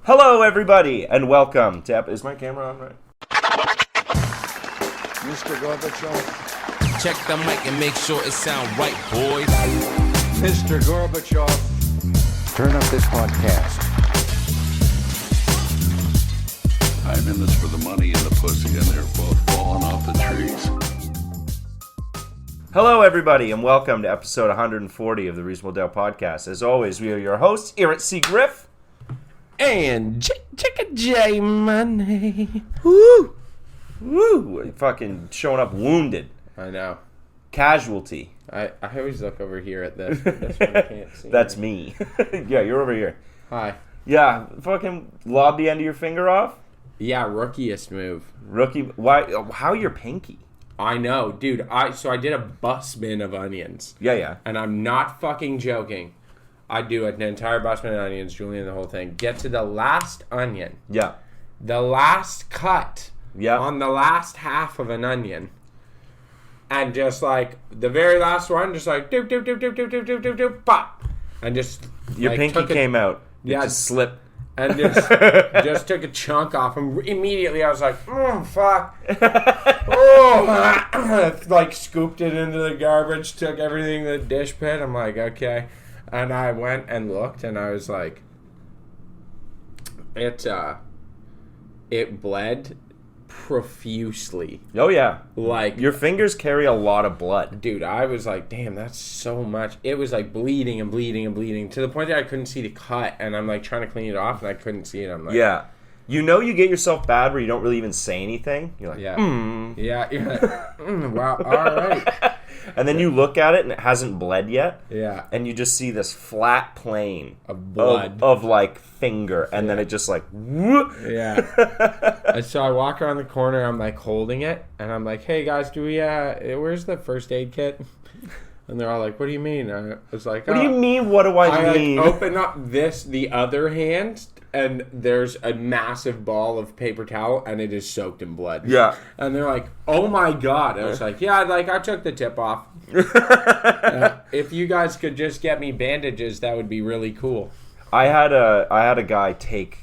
Hello, everybody, and welcome to... Is my camera on right? Mr. Gorbachev. Check the mic and make sure it sound right, boys. Mr. Gorbachev. Turn up this podcast. I'm in this for the money and the pussy, and they're both falling off the trees. Hello, everybody, and welcome to episode 140 of the Reasonable Doubt Podcast. As always, we are your hosts, Eric C. Griff. And Chicka J Money. Woo! Woo! Fucking showing up wounded. I know. Casualty. I always look over here at this. This one I can't see. That's me. Yeah, you're over here. Hi. Yeah, fucking lob the end of your finger off. Yeah, rookiest move. Rookie. Why? How your pinky? I know, dude. I did a busman of onions. Yeah. And I'm not fucking joking. I do an entire busman of onions, julienne, the whole thing. Get to the last onion. Yeah. The last cut. Yeah. On the last half of an onion. And just like the very last one, just like doop doop doop doop doop doop doop doop doop pop. And just Your like, pinky came out. It Yeah. just slipped. And just took a chunk off, and immediately I was like, fuck. Oh, like scooped it into the garbage, took everything in the dish pit. I'm like, okay. And I went and looked, and I was like, it bled profusely. Oh, yeah. Like, Your fingers carry a lot of blood. dude, I was like, damn, that's so much. It was like bleeding and bleeding and bleeding to the point that I couldn't see the cut, and I'm like trying to clean it off, and I couldn't see it. I'm like, Yeah. You know you get yourself bad where you don't really even say anything. You're like, yeah, yeah. Wow, all right. And then you look at it and it hasn't bled yet. Yeah. And you just see this flat plane Of blood. of like finger, and then it just like whoop. Yeah. And so I walk around the corner, I'm like holding it, and I'm like, hey guys, do we, where's the first aid kit? And they're all like, what do you mean? I was like, What do you mean? What do I I mean? like open up the other hand, and there's a massive ball of paper towel, and it is soaked in blood. Yeah. And they're like, oh my god. I was like, yeah, like I took the tip off. If you guys could just get me bandages, that would be really cool. I had a guy take,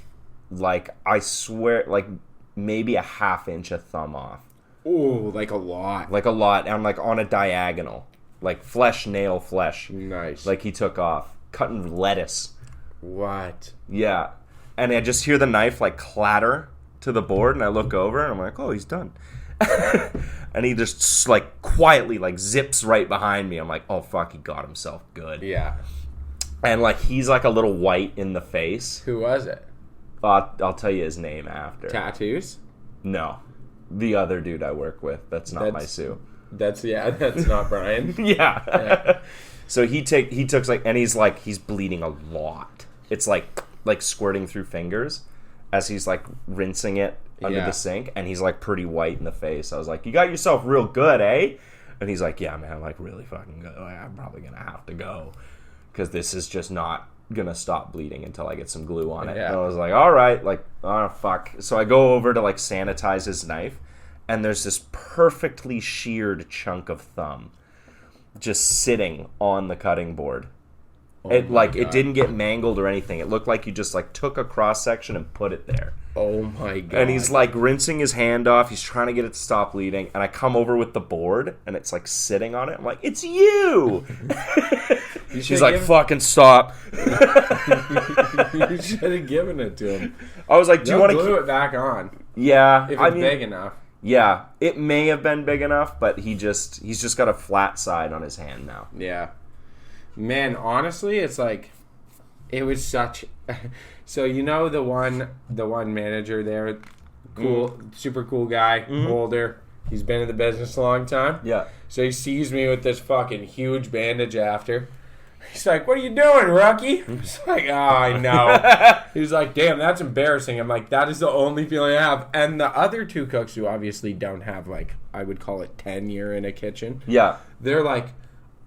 like, I swear, like maybe a ½ inch of thumb off. Ooh, like a lot. Like a lot, and like on a diagonal, like nail flesh. Nice. Like he took off cutting lettuce. What? Yeah. And I just hear the knife like clatter to the board, and I look over and I'm like, oh, he's done. And he just like quietly like zips right behind me. I'm like, oh fuck, he got himself good. Yeah. And like he's like a little white in the face. Who was it? I'll tell you his name after. Tattoos? No, the other dude I work with. That's not my Sue. That's not Brian. Yeah. So he took like, and he's bleeding a lot. It's like squirting through fingers as he's like rinsing it under the sink, and he's like pretty white in the face. I was like, you got yourself real good, eh? And he's like, yeah, man, like really fucking good. Like, I'm probably gonna have to go because this is just not gonna stop bleeding until I get some glue on it. Yeah. And I was like, all right, like, oh fuck. So I go over to like sanitize his knife, and there's this perfectly sheared chunk of thumb just sitting on the cutting board. It didn't get mangled or anything. It looked like you just like took a cross section and put it there. Oh my god. And he's like rinsing his hand off. He's trying to get it to stop bleeding. And I come over with the board, and it's like sitting on it. I'm like, it's you. He's like, fucking stop. You should have given it to him. I was like, do you want to glue it back on? Yeah, If it's big enough. Yeah, it may have been big enough, but he's just got a flat side on his hand now. Yeah. Man, honestly, it's like it was such. So you know the one manager there, cool, super cool guy, older. He's been in the business a long time. Yeah. So he sees me with this fucking huge bandage after. He's like, "What are you doing, rookie?" I was like, "Oh, I know." He was like, "Damn, that's embarrassing." I'm like, "That is the only feeling I have." And the other two cooks who obviously don't have like I would call it tenure in a kitchen. Yeah. They're like,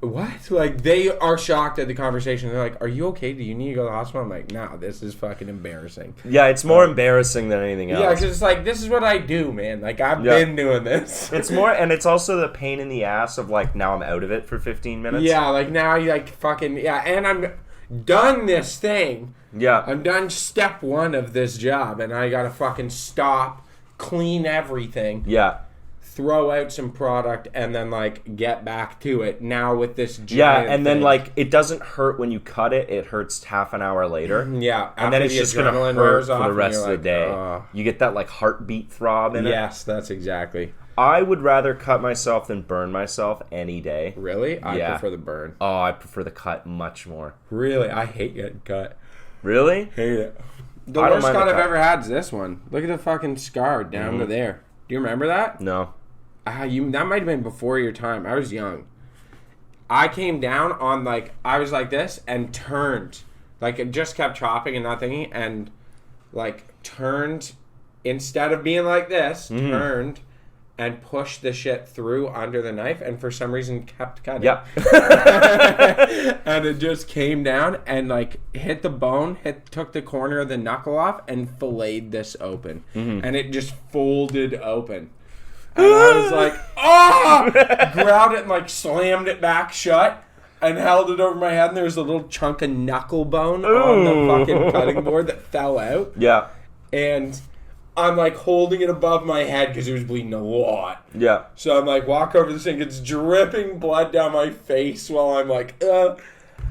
what? Like, they are shocked at the conversation. They're like, are you okay? Do you need to go to the hospital? I'm like, no, this is fucking embarrassing. Yeah, it's more embarrassing than anything else. Yeah, because it's like, this is what I do, man. Like, I've been doing this. It's more, and it's also the pain in the ass of, like, now I'm out of it for 15 minutes. Yeah, like, now you, like, fucking, yeah, and done this thing. Yeah. I'm done step 1 of this job, and I gotta fucking stop, clean everything, Yeah. throw out some product, and then like get back to it. Now with this giant Yeah, and then thing. like it doesn't hurt when you cut it. It hurts half an hour later. Yeah, And then after it's the just gonna adrenaline hurt wears for off the and rest you're of the like, day. "Ugh." You get that like heartbeat throb in it. Yes, that's exactly. I would rather cut myself than burn myself any day. Really? I Yeah. prefer the burn. Oh, I prefer the cut much more. Really? I hate getting cut. Really? Hate it. The I don't worst mind the cut I've cut. ever had is this one. Look at the fucking scar down to there. Do you remember that? No. That might have been before your time. I was young. I came down on like I was like this and turned, like it just kept chopping and not thinking, and like turned instead of being like this, turned and pushed the shit through under the knife, and for some reason kept cutting. Yep. And it just came down and like hit the bone, took the corner of the knuckle off, and filleted this open, and it just folded open. And I was like, oh! Grabbed it and like slammed it back shut and held it over my head, and there was a little chunk of knuckle bone on the fucking cutting board that fell out. Yeah. And I'm like holding it above my head because it was bleeding a lot. Yeah. So I'm like, walk over the sink, it's dripping blood down my face while I'm like,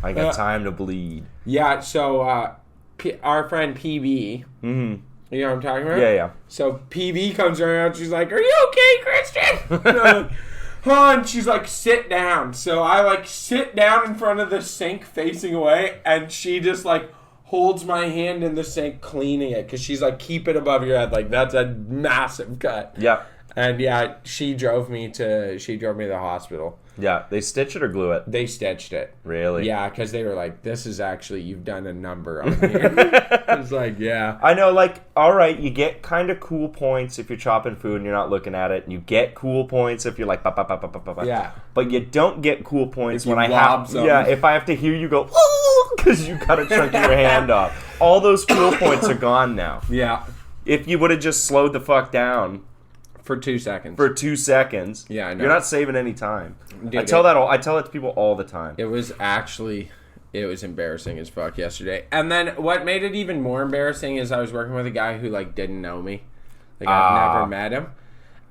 I got time to bleed. Yeah, so our friend PB, you know what I'm talking about? Yeah, yeah. So PB comes around, she's like, are you okay, Christian? And I'm like, oh, and she's like, sit down. So I like sit down in front of the sink facing away, and she just like holds my hand in the sink cleaning it, because she's like, keep it above your head, like that's a massive cut. Yeah. And yeah, she drove me to the hospital. Yeah. They stitch it or glue it? They stitched it. Really? Yeah, because they were like, this is actually, you've done a number on here. It's like, yeah. I know, like, all right, you get kind of cool points if you're chopping food and you're not looking at it. And you get cool points if you're like, ba, ba, ba, ba, ba, ba, ba. Yeah. But you don't get cool points If you when I lob have, something. yeah, if I have to hear you go, because you cut a chunk of your hand off. All those cool points are gone now. Yeah. If you would have just slowed the fuck down For 2 seconds. for 2 seconds, Yeah, I know. you're not saving any time. Dude, I tell that to people all the time. It was embarrassing as fuck yesterday. And then what made it even more embarrassing is I was working with a guy who like didn't know me. Like I've never met him.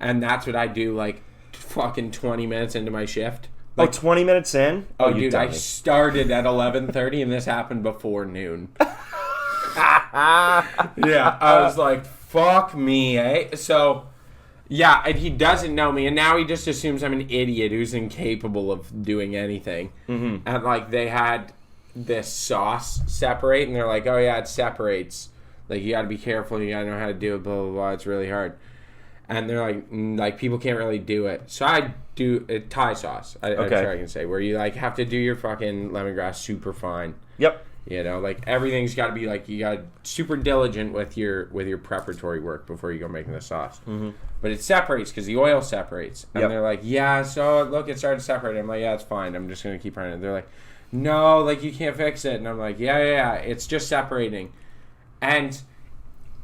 And that's what I do like fucking 20 minutes into my shift. Oh, 20 minutes in? Oh, you dude, I dummy. started at 11:30 and this happened before noon. Yeah, I was like, fuck me, eh? So, yeah, and he doesn't know me, and now he just assumes I'm an idiot who's incapable of doing anything. Mm-hmm. And, like, they had this sauce separate, and they're like, oh, yeah, it separates. Like, you gotta be careful, you gotta know how to do it, blah, blah, blah, it's really hard. And they're like, people can't really do it. So I do Thai sauce, I'm sure I can say, where you, like, have to do your fucking lemongrass super fine. Yep. You know, like everything's got to be like you got super diligent with your preparatory work before you go making the sauce. Mm-hmm. But it separates because the oil separates, and they're like, "Yeah, so look, it started separating." I'm like, "Yeah, it's fine. I'm just gonna keep running." They're like, "No, like you can't fix it," and I'm like, "Yeah, it's just separating." And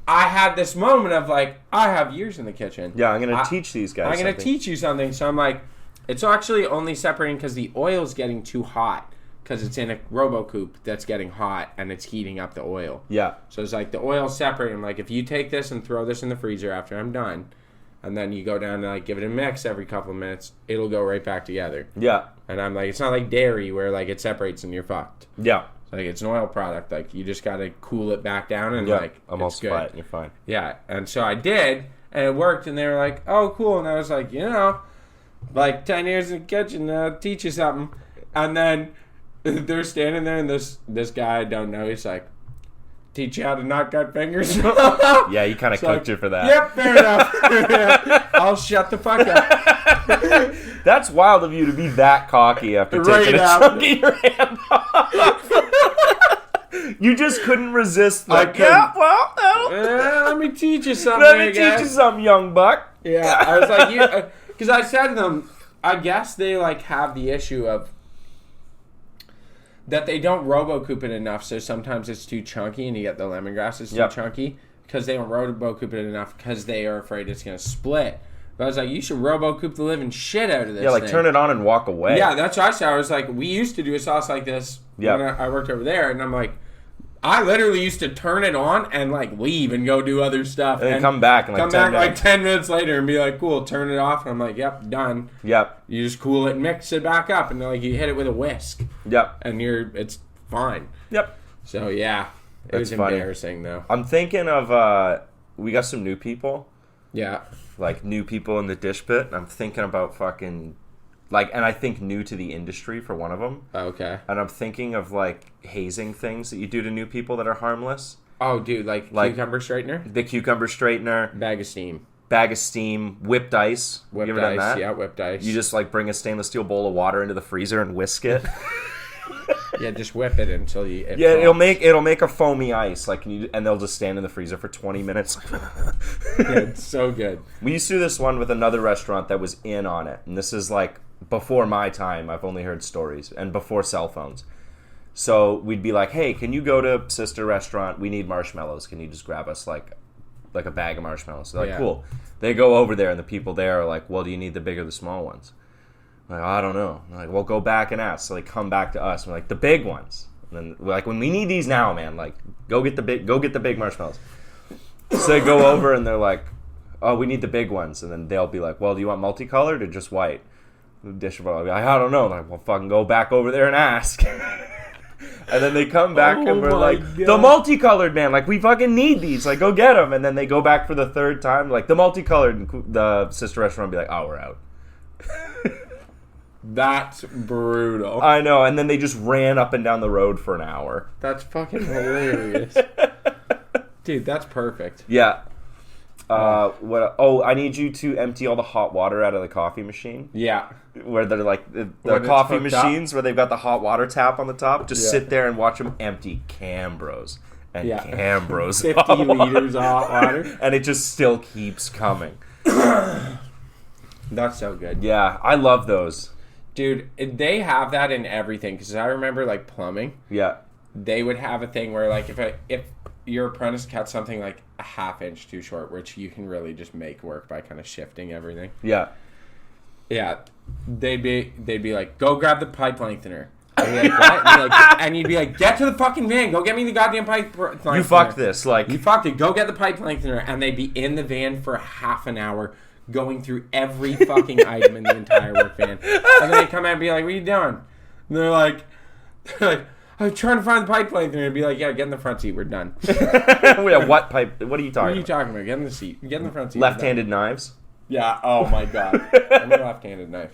I had this moment of like, I have years in the kitchen. Yeah, I'm gonna teach these guys. I'm gonna teach you something. So I'm like, it's actually only separating because the oil's getting too hot. Because it's in a RoboCoupe that's getting hot and it's heating up the oil. Yeah. So it's like the oil's separating. Like if you take this and throw this in the freezer after I'm done, and then you go down and like give it a mix every couple of minutes, it'll go right back together. Yeah. And I'm like, it's not like dairy where like it separates and you're fucked. Yeah. Like it's an oil product. Like you just gotta cool it back down and like almost it's good. flat. You're fine. Yeah. And so I did, and it worked. And they were like, oh, cool. And I was like, you know, like 10 years in the kitchen, I'll teach you something. And then they're standing there, and this guy I don't know, he's like, teach you how to not cut fingers? Yeah, you kind of cooked like, her for that. Yep, fair enough. Yeah, I'll shut the fuck up. That's wild of you to be that cocky after Right taking a out. chunk of your hand off. You just couldn't resist. Like, couldn't. yeah, well, Let me teach you something. let me guy. teach you something, young buck. Yeah, I was like, because I said to them, I guess they like have the issue of that they don't RoboCoupe it enough, so sometimes it's too chunky, and you get the lemongrass is too chunky because they don't RoboCoupe it enough because they are afraid it's gonna split. But I was like, you should RoboCoop the living shit out of this. Yeah, like thing. turn it on and walk away. Yeah, that's what I said. I was like, we used to do a sauce like this when I worked over there, and I'm like, I literally used to turn it on and like leave and go do other stuff, and then come back and like 10 minutes later and be like, cool, turn it off, and I'm like, yep, done. Yep. You just cool it and mix it back up, and then like you hit it with a whisk. Yep. And it's fine. Yep. So yeah, it was embarrassing though. I'm thinking of we got some new people. Yeah. Like new people in the dish pit. And I'm thinking about fucking like, and I think new to the industry for one of them. Okay. And I'm thinking of like hazing things that you do to new people that are harmless. Oh, dude, like cucumber straightener, the cucumber straightener, bag of steam, whipped ice. Whipped you ever ice, done that? yeah, whipped ice. You just like bring a stainless steel bowl of water into the freezer and whisk it. Yeah, just whip it until you. Yeah, it'll make a foamy ice, like, and they'll just stand in the freezer for 20 minutes. Yeah, it's so good. We used to do this one with another restaurant that was in on it, and this is like before my time. I've only heard stories, and before cell phones. So we'd be like, "Hey, can you go to Sister Restaurant? We need marshmallows. Can you just grab us like a bag of marshmallows?" They're like, "Cool." They go over there, and the people there are like, "Well, do you need the big or the small ones?" I'm like, I don't know. I'm like, well, go back and ask. So they come back to us. And we're like, the big ones. And then we're like, when we need these now, man, like, go get the big marshmallows. So they go over and they're like, oh, we need the big ones. And then they'll be like, well, do you want multicolored or just white? The dish will be like, I don't know. I'm like, well, fucking go back over there and ask. And then they come back and we're like, God. The multicolored, man. Like, we fucking need these. Like, go get them. And then they go back for the third time, like, the multicolored. And the Sister Restaurant will be like, oh, we're out. That's brutal. I know, and then they just ran up and down the road for an hour. That's fucking hilarious. Dude, that's perfect. Yeah. What? Oh, I need you to empty all the hot water out of the coffee machine. Yeah. Where they're like the coffee machines where they've got the hot water tap on the top. Just sit there and watch them empty Cambros and Cambros. 50 liters of hot water. And it just still keeps coming. That's so good. Yeah, I love those. Dude, they have that in everything. Because I remember, like, plumbing. Yeah. They would have a thing where, like, if your apprentice cut something, like, a half inch too short, which you can really just make work by kind of shifting everything. Yeah. Yeah. They'd be like, go grab the pipe lengthener. And, like, what? And you'd be like, get to the fucking van. Go get me the goddamn pipe lengthener. You fucked this. Like, you fucked it. Go get the pipe lengthener. And they'd be in the van for half an hour going through every fucking item in the entire work van. And then they come out and be like, what are you doing? And they're like, I'm trying to find the pipe lengthener. And be like, yeah, get in the front seat. We're done. Yeah, what pipe? What are you talking about? What are you talking about? Get in the seat. Get in the front seat. Left-handed knives? Yeah. Oh, my God. I'm a left-handed knife.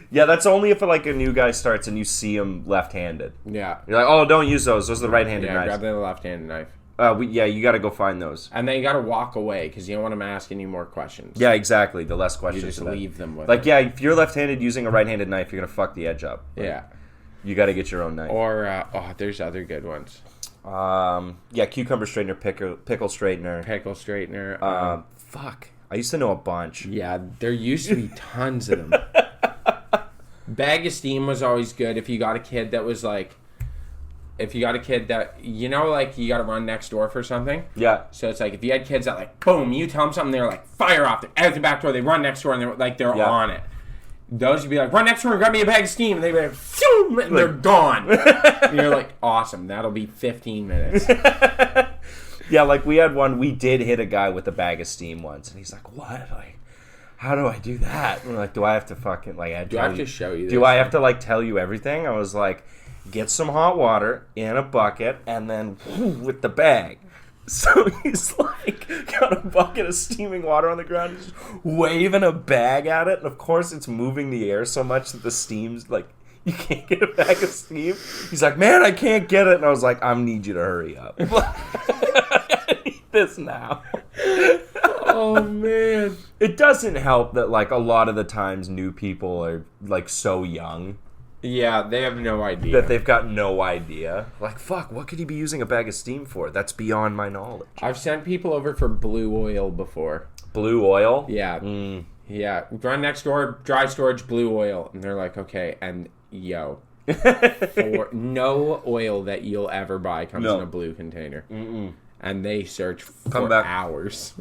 Yeah, that's only if like a new guy starts and you see him left-handed. Yeah. You're like, oh, don't use those. Those are the right-handed knives. Yeah, grab the left-handed knife. You got to go find those. And then you got to walk away because you don't want them asking you more questions. Yeah, exactly. The less questions. You just leave them with like, them. yeah, if you're left-handed using a right-handed knife, you're going to fuck the edge up. Like, yeah. You got to get your own knife. Or, there's other good ones. Yeah, cucumber straightener, pickle straightener. Pickle straightener. Fuck. I used to know a bunch. Yeah, there used to be tons of them. Bag of steam was always good if you got a kid that was like... If you got a kid that, you know, like, you got to run next door for something. Yeah. So it's like, if you had kids that, like, boom, you tell them something, they're like, fire off. They're out the back door. They run next door, and they're like, they're on it. Those would be like, run next door and grab me a bag of steam. And they'd be like, phew, and they're gone. And you're like, awesome. That'll be 15 minutes. Yeah, like, we had one, we did hit a guy with a bag of steam once. And he's like, what? Like, how do I do that? And we're like, do I have to fucking, like, do I have to show you this? Do I have to, like, tell you everything? I was like... Get some hot water in a bucket and then with the bag. So he's like got a bucket of steaming water on the ground, just waving a bag at it, and of course it's moving the air so much that the steam's like you can't get a bag of steam. He's like, man, I can't get it, and I was like, I need you to hurry up. I need this now. Oh man, it doesn't help that like a lot of the times new people are like so young. Yeah, they have no idea. That they've got no idea. Like, fuck, what could he be using a bag of steam for? That's beyond my knowledge. I've sent people over for blue oil before. Blue oil? Yeah. Yeah. Run next door, dry storage, blue oil. And they're like, okay. And, yo. For no oil that you'll ever buy comes in a blue container. Mm-mm. And they search for hours.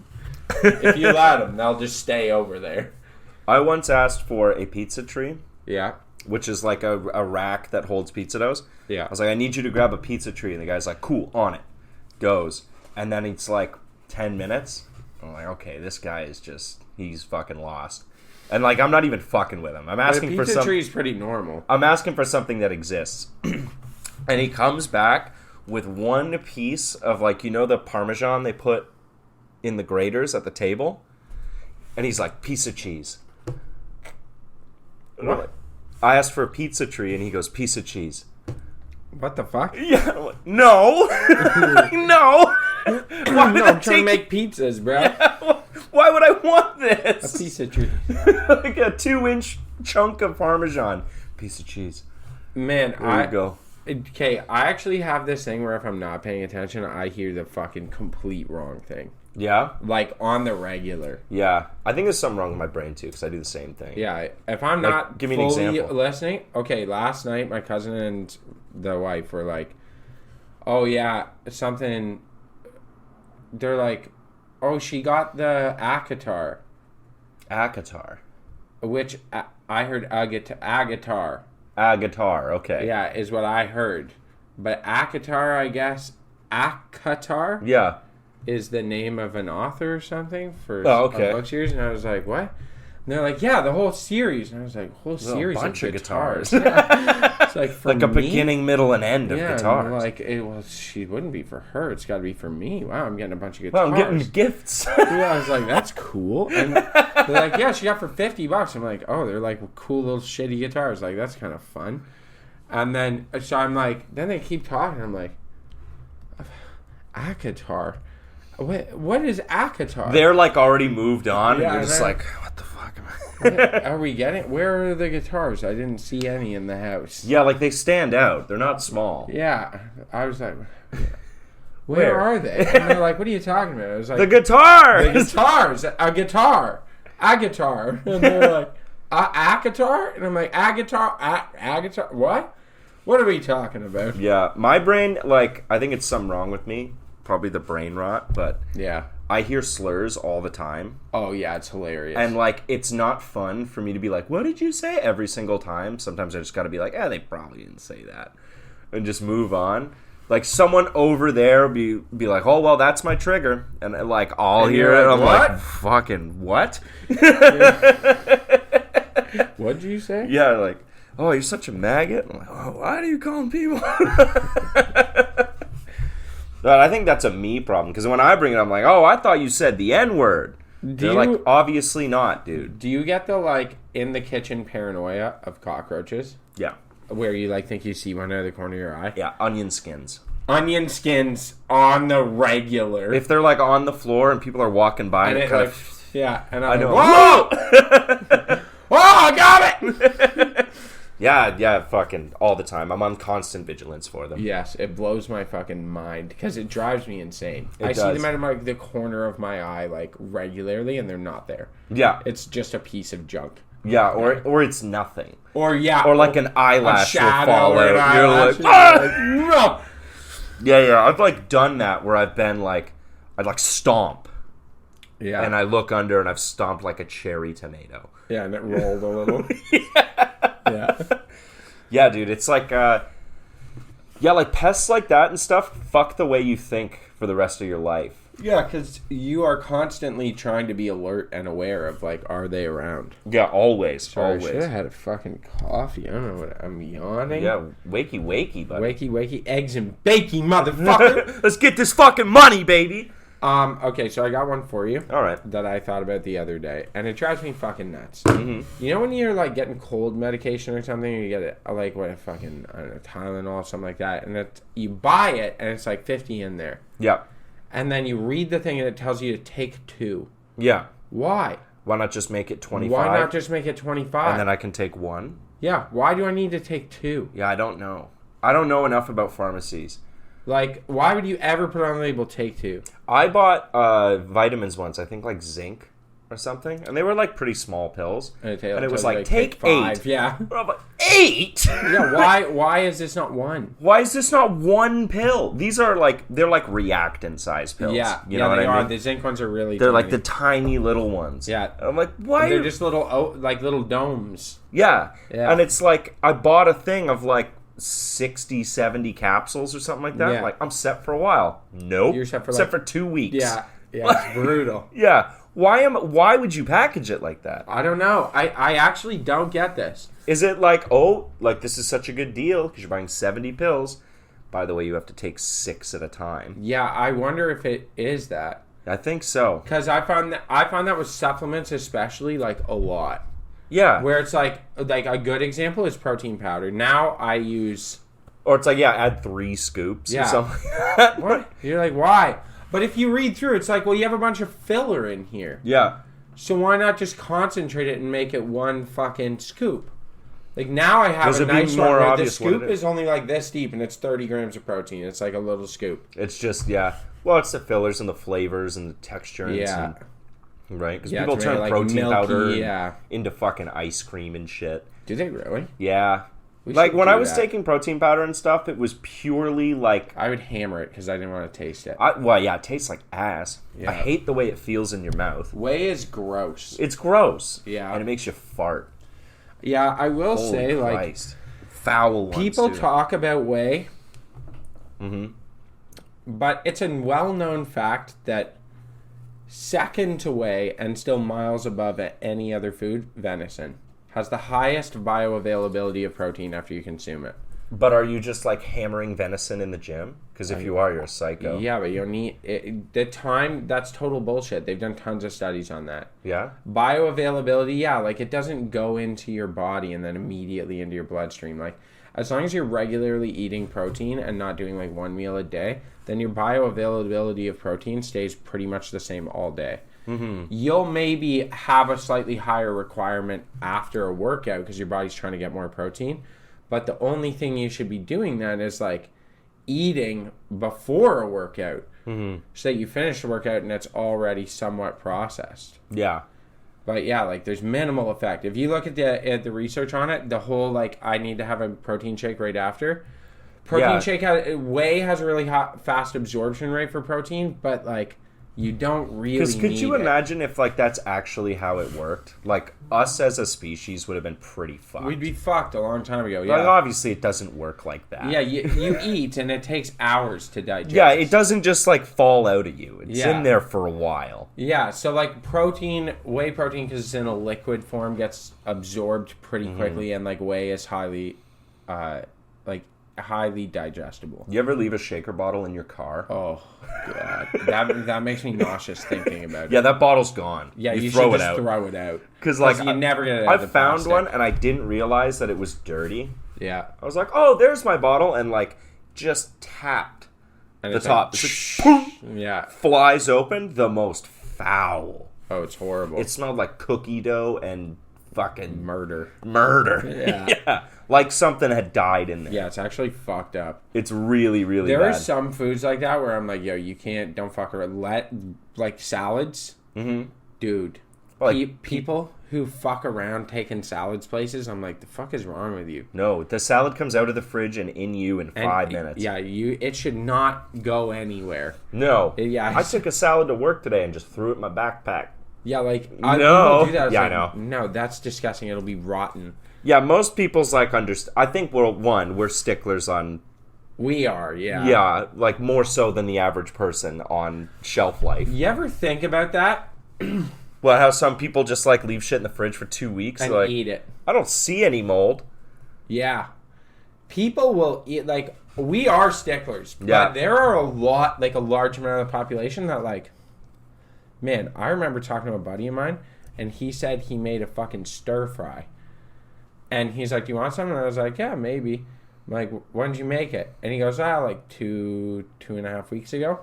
If you allow them, they'll just stay over there. I once asked for a pizza tree, Yeah. which is like a rack that holds pizza doughs. Yeah. I was like, I need you to grab a pizza tree. And the guy's like, cool, on it. Goes. And then it's like 10 minutes. I'm like, okay, this guy is just, he's fucking lost. And like, I'm not even fucking with him. I'm asking for pizza tree is pretty normal. I'm asking for something that exists. And he comes back with one piece of, like, you know the Parmesan they put in the graters at the table? And he's like, piece of cheese. And I'm like, I asked for a pizza tree, and he goes, piece of cheese. What the fuck? Yeah, I'm like, no. No. Why would I'm trying to make pizzas, bro. Why would I want A this? pizza tree. Like a 2-inch chunk of Parmesan. Piece of cheese. Man, There you go. Okay, I actually have this thing where if I'm not paying attention, I hear the fucking complete wrong thing. Yeah? Like, on the regular. Yeah. I think there's something wrong with my brain, too, because I do the same thing. Yeah, if I'm Like, not give me an fully example. listening... Okay, last night, my cousin and the wife were like, oh, yeah, something... They're like, oh, she got the Akatar, Akatar. which I heard Agatar. Agatar, okay. Yeah, is what I heard. But Akatar, I guess, Akatar Yeah. is the name of an author or something for Oh, okay. a book series. And I was like, what? And they're like, yeah, the whole series. And I was like, whole series bunch of of guitars. guitars. Yeah. It's like, for Like a me? beginning, middle, and end of Yeah, and guitars. I'm like, well, she wouldn't be for her. It's got to be for me. Wow, I'm getting a bunch of well, guitars. I'm getting gifts. Yeah, I was like, that's cool. And they're like, yeah, she got for $50. I'm like, oh, they're like cool little shitty guitars. Like, that's kind of fun. And then, so I'm like, then they keep talking. I'm like, Akatar? What is Akatar? They're like already moved on, Yeah, and you're just I know. like, what the fuck am I? Are we getting? Where are the guitars? I didn't see any in the house. Yeah, like they stand out. They're not small. Yeah, I was like, where Where? are they? And they're like, what are you talking about? I was like, The guitar! the guitars, a guitar. And they're like, Akatar? And I'm like, Agatar? What? What are we talking about? Yeah, my brain, like, I think it's something wrong with me. Probably the brain rot, but Yeah. I hear slurs all the time. Oh, yeah, it's hilarious. And, like, it's not fun for me to be like, what did you say? Every single time. Sometimes I just gotta be like, they probably didn't say that. And just move on. Like, someone over there be like, oh, well, that's my trigger. And, like, I'll And hear you're it. like, I'm "What?" like, fucking what? What'd you say? Yeah, like, oh, you're such a maggot. I'm like, oh, why do you call people? But I think that's a me problem, because when I bring it up, I'm like, oh, I thought you said the N-word. They're you- like, obviously not, dude. Do you get the, like, in the kitchen paranoia of cockroaches? Yeah. Where you, like, think you see one out of the corner of your eye? Yeah, onion skins. Onion skins on the regular. If they're, like, on the floor and people are walking by and and it, kind like, of... yeah. And I I'm know. like, whoa! Oh, I got it! Yeah, fucking all the time. I'm on constant vigilance for them. Yes, it blows my fucking mind because it drives me insane. I see does. them out of like the corner of my eye like regularly, and they're not there. Yeah, It's just a piece of junk. yeah, or it's nothing. Or yeah, Or like an a eyelash will shadow fall or an out. You're eyelash. like, ah! No. Yeah, I've like done that where I've been like, I'd like stomp, Yeah, and I look under and I've stomped like a cherry tomato. yeah, and it rolled a little. Yeah. Yeah, dude, it's like, like pests like that and stuff, fuck the way you think for the rest of your life. Yeah, because you are constantly trying to be alert and aware of, like, are they around? Yeah, always, Sorry, I should always. have had a fucking coffee. I don't know what I'm yawning. Yeah, wakey, buddy. Wakey, eggs and bacon, motherfucker. Let's get this fucking money, baby. Okay, so I got one for you. All right. That I thought about the other day, and it drives me fucking nuts. Mm-hmm. You know when you're like getting cold medication or something, you get it like what fucking I don't know Tylenol, something like that, and you buy it and it's like 50 in there, Yeah, and then you read the thing and it tells you to take 2. yeah. Why? Why not just make it 25? Why not just make it 25? And then I can take 1? Yeah. Why do I need to take 2? Yeah, I don't know. I don't know enough about pharmacies. Like, why would you ever put on the label take 2? I bought vitamins once, I think like zinc. or something, and they were like pretty small pills. And it was like, take 5. 8. Yeah. And I'm like, 8? Yeah. Why is this not 1? Why is this not 1 pill? These are like, they're like reactant size pills. Yeah. You know what they I are. mean? The zinc ones are really. They're like tiny. the tiny little ones. Yeah. And I'm like, why? They're just little little domes. Yeah. Yeah. And it's like, I bought a thing of like 60, 70 capsules or something like that. Yeah. Like, I'm set for a while. Nope. You're set for for 2 weeks. Yeah. Yeah. It's brutal. Yeah. Why would you package it like that? I don't know. I actually don't get this. Is it like, oh, like this is such a good deal because you're buying 70 pills. By the way, you have to take 6 at a time. Yeah, I wonder if it is that. I think so. Because I found that with supplements especially, like, a lot. Yeah. Where it's like a good example is protein powder. Now I use... Or it's like, yeah, add 3 scoops Yeah. or something like that. What? You're like, why? But if you read through, it's like, well, you have a bunch of filler in here. Yeah. So why not just concentrate it and make it one fucking scoop? Like, now I have 'Cause a it'd be nice more one where the obvious what scoop it is. is only like this deep and it's 30 grams of protein. It's like a little scoop. It's just, yeah. Well, it's the fillers and the flavors and the texturants. Yeah. And, right? Because Yeah, people to make turn it, like, protein milky, powder yeah. into fucking ice cream and shit. Do they really? Yeah. We Like, should when do I was that. taking protein powder and stuff, it was purely like... I would hammer it because I didn't want to taste it. well, yeah, it tastes like ass. Yeah. I hate the way it feels in your mouth. Whey is gross. It's gross. Yeah. And it makes you fart. Yeah, I will Holy say, like, Christ. Foul ones, people too. talk about whey, but it's a well-known fact that second to whey and still miles above any other food, venison, has the highest bioavailability of protein after you consume it. But are you just, like, hammering venison in the gym? Because if you are, you're a psycho. Yeah, but you don't need it, the time. That's total bullshit. They've done tons of studies on that. Yeah? Bioavailability, yeah, like it doesn't go into your body and then immediately into your bloodstream. Like, as long as you're regularly eating protein and not doing like one meal a day, then your bioavailability of protein stays pretty much the same all day. Mm-hmm. You'll maybe have a slightly higher requirement after a workout because your body's trying to get more protein. But the only thing you should be doing then is like eating before a workout so that you finish the workout and it's already somewhat processed. Yeah. But yeah, like there's minimal effect. If you look at the research on it, the whole like I need to have a protein shake right after. Whey has a really fast absorption rate for protein, but like you don't really Because could need you it. imagine if, like, that's actually how it worked? Like, us as a species would have been pretty fucked. We'd be fucked a long time ago. Yeah, Like, obviously, it doesn't work like that. yeah. You eat and it takes hours to digest. Yeah, it doesn't just, like, fall out of you. It's Yeah. in there for a while. Yeah, so like whey protein, because it's in a liquid form, gets absorbed pretty quickly, and like whey is highly digestible. You ever leave a shaker bottle in your car? Oh god, that makes me nauseous thinking about it. Yeah, that bottle's gone. Yeah, you throw should it just out. throw it out. Because, like, you never get it out I of the found plastic. one and I didn't realize that it was dirty. Yeah, I was like, oh, there's my bottle, and, like, just tapped and the it's top. like, It's like, boom, yeah. flies open. The most foul. Oh, it's horrible. It smelled like cookie dough and fucking murder. murder. Yeah. Yeah. Like something had died in there. Yeah, it's actually fucked up. It's really, really There bad. are some foods like that where I'm like, yo, you don't fuck around. Like salads, dude. Like, People who fuck around taking salads places, I'm like, the fuck is wrong with you? no, the salad comes out of the fridge and in you in 5 minutes. Yeah, it should not go anywhere. No. Yeah. I took a salad to work today and just threw it in my backpack. Yeah, like No. people do that. It's Yeah, I like, know. No, that's disgusting. It'll be rotten. Yeah, most people's like I think we're sticklers on We are, yeah. yeah, like more so than the average person on shelf life. You ever think about that Well, how some people just like leave shit in the fridge for 2 weeks. and Like, eat it? I don't see any mold. Yeah. People will eat, like, we are sticklers. But Yeah. there are a large amount of the population that, like, man, I remember talking to a buddy of mine, and he said he made a fucking stir fry. And he's like, do you want some? And I was like, yeah, maybe. I'm like, when did you make it? And he goes, like 2.5 weeks ago.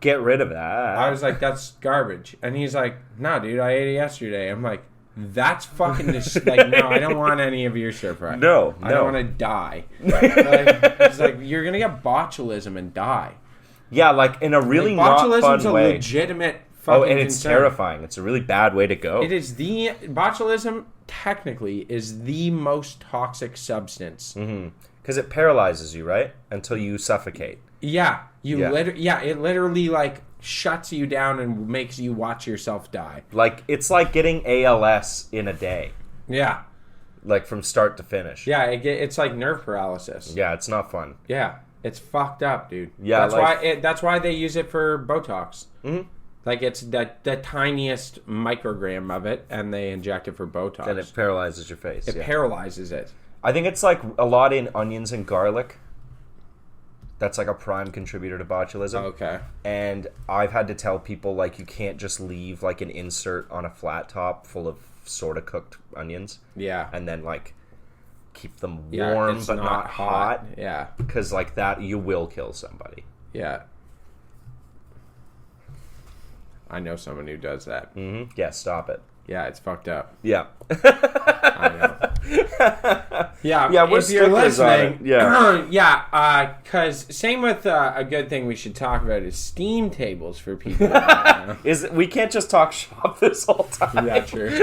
Get rid of that. I was like, that's garbage. And he's like, no, dude, I ate it yesterday. I'm like, that's fucking like, no, I don't want any of your stir fry. No, I no. don't want to die. It's like, you're going to get botulism and die. Yeah, like in a really Like, not botulism's fun a way. legitimate fucking and it's concern. terrifying. It's a really bad way to go. It is botulism technically is the most toxic substance. Because it paralyzes you, right? Until you suffocate. Yeah, Yeah. it literally like shuts you down and makes you watch yourself die. Like, it's like getting ALS in a day. Yeah, Like, from start to finish. yeah, it's like nerve paralysis. Yeah, it's not fun. Yeah, it's fucked up, dude. Yeah, that's why they use it for Botox. Mm-hmm. Like it's the tiniest microgram of it, and they inject it for Botox. And it paralyzes your face. It yeah. paralyzes it. I think it's like a lot in onions and garlic. That's like a prime contributor to botulism. Okay. And I've had to tell people, like, you can't just leave like an insert on a flat top full of sort of cooked onions Yeah. and then like keep them Yeah, warm it's but not hot. Yeah. Because like that, you will kill somebody. Yeah. I know someone who does that. Yeah, stop it. Yeah, it's fucked up. Yeah. I know. Yeah, Yeah, we're if you're sticklers on it. listening, Yeah. yeah, because same with a good thing we should talk about is steam tables for people. Yeah, We can't just talk shop this whole time. yeah, true.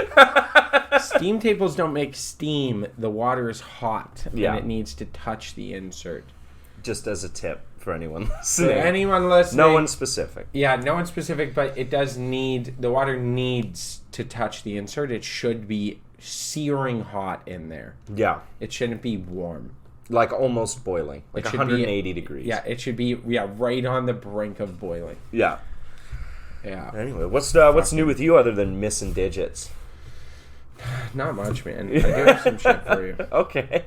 Steam tables don't make steam. The water is hot, Yeah. and it needs to touch the insert. Just as a tip for anyone So listening. anyone listening, No one specific. yeah, no one specific, but it does need the water needs to touch the insert. It should be searing hot in there. Yeah. It shouldn't be warm. Like almost boiling. Like It should be- 180 degrees. Yeah, it should be right on the brink of boiling. Yeah. Yeah, Anyway, what's new with you other than missing digits? not much, man. I do have some shit for you. Okay.